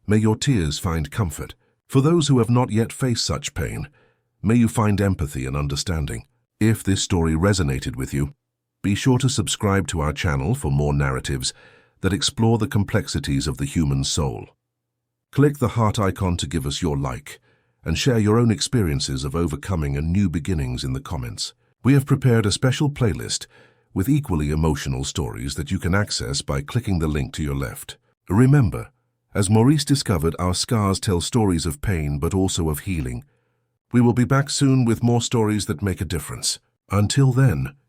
may your tears find comfort. For those who have not yet faced such pain, may you find empathy and understanding. If this story resonated with you, be sure to subscribe to our channel for more narratives that explore the complexities of the human soul. Click the heart icon to give us your like, and share your own experiences of overcoming and new beginnings in the comments. We have prepared a special playlist with equally emotional stories that you can access by clicking the link to your left. Remember, as Maurice discovered, our scars tell stories of pain but also of healing. We will be back soon with more stories that make a difference. Until then,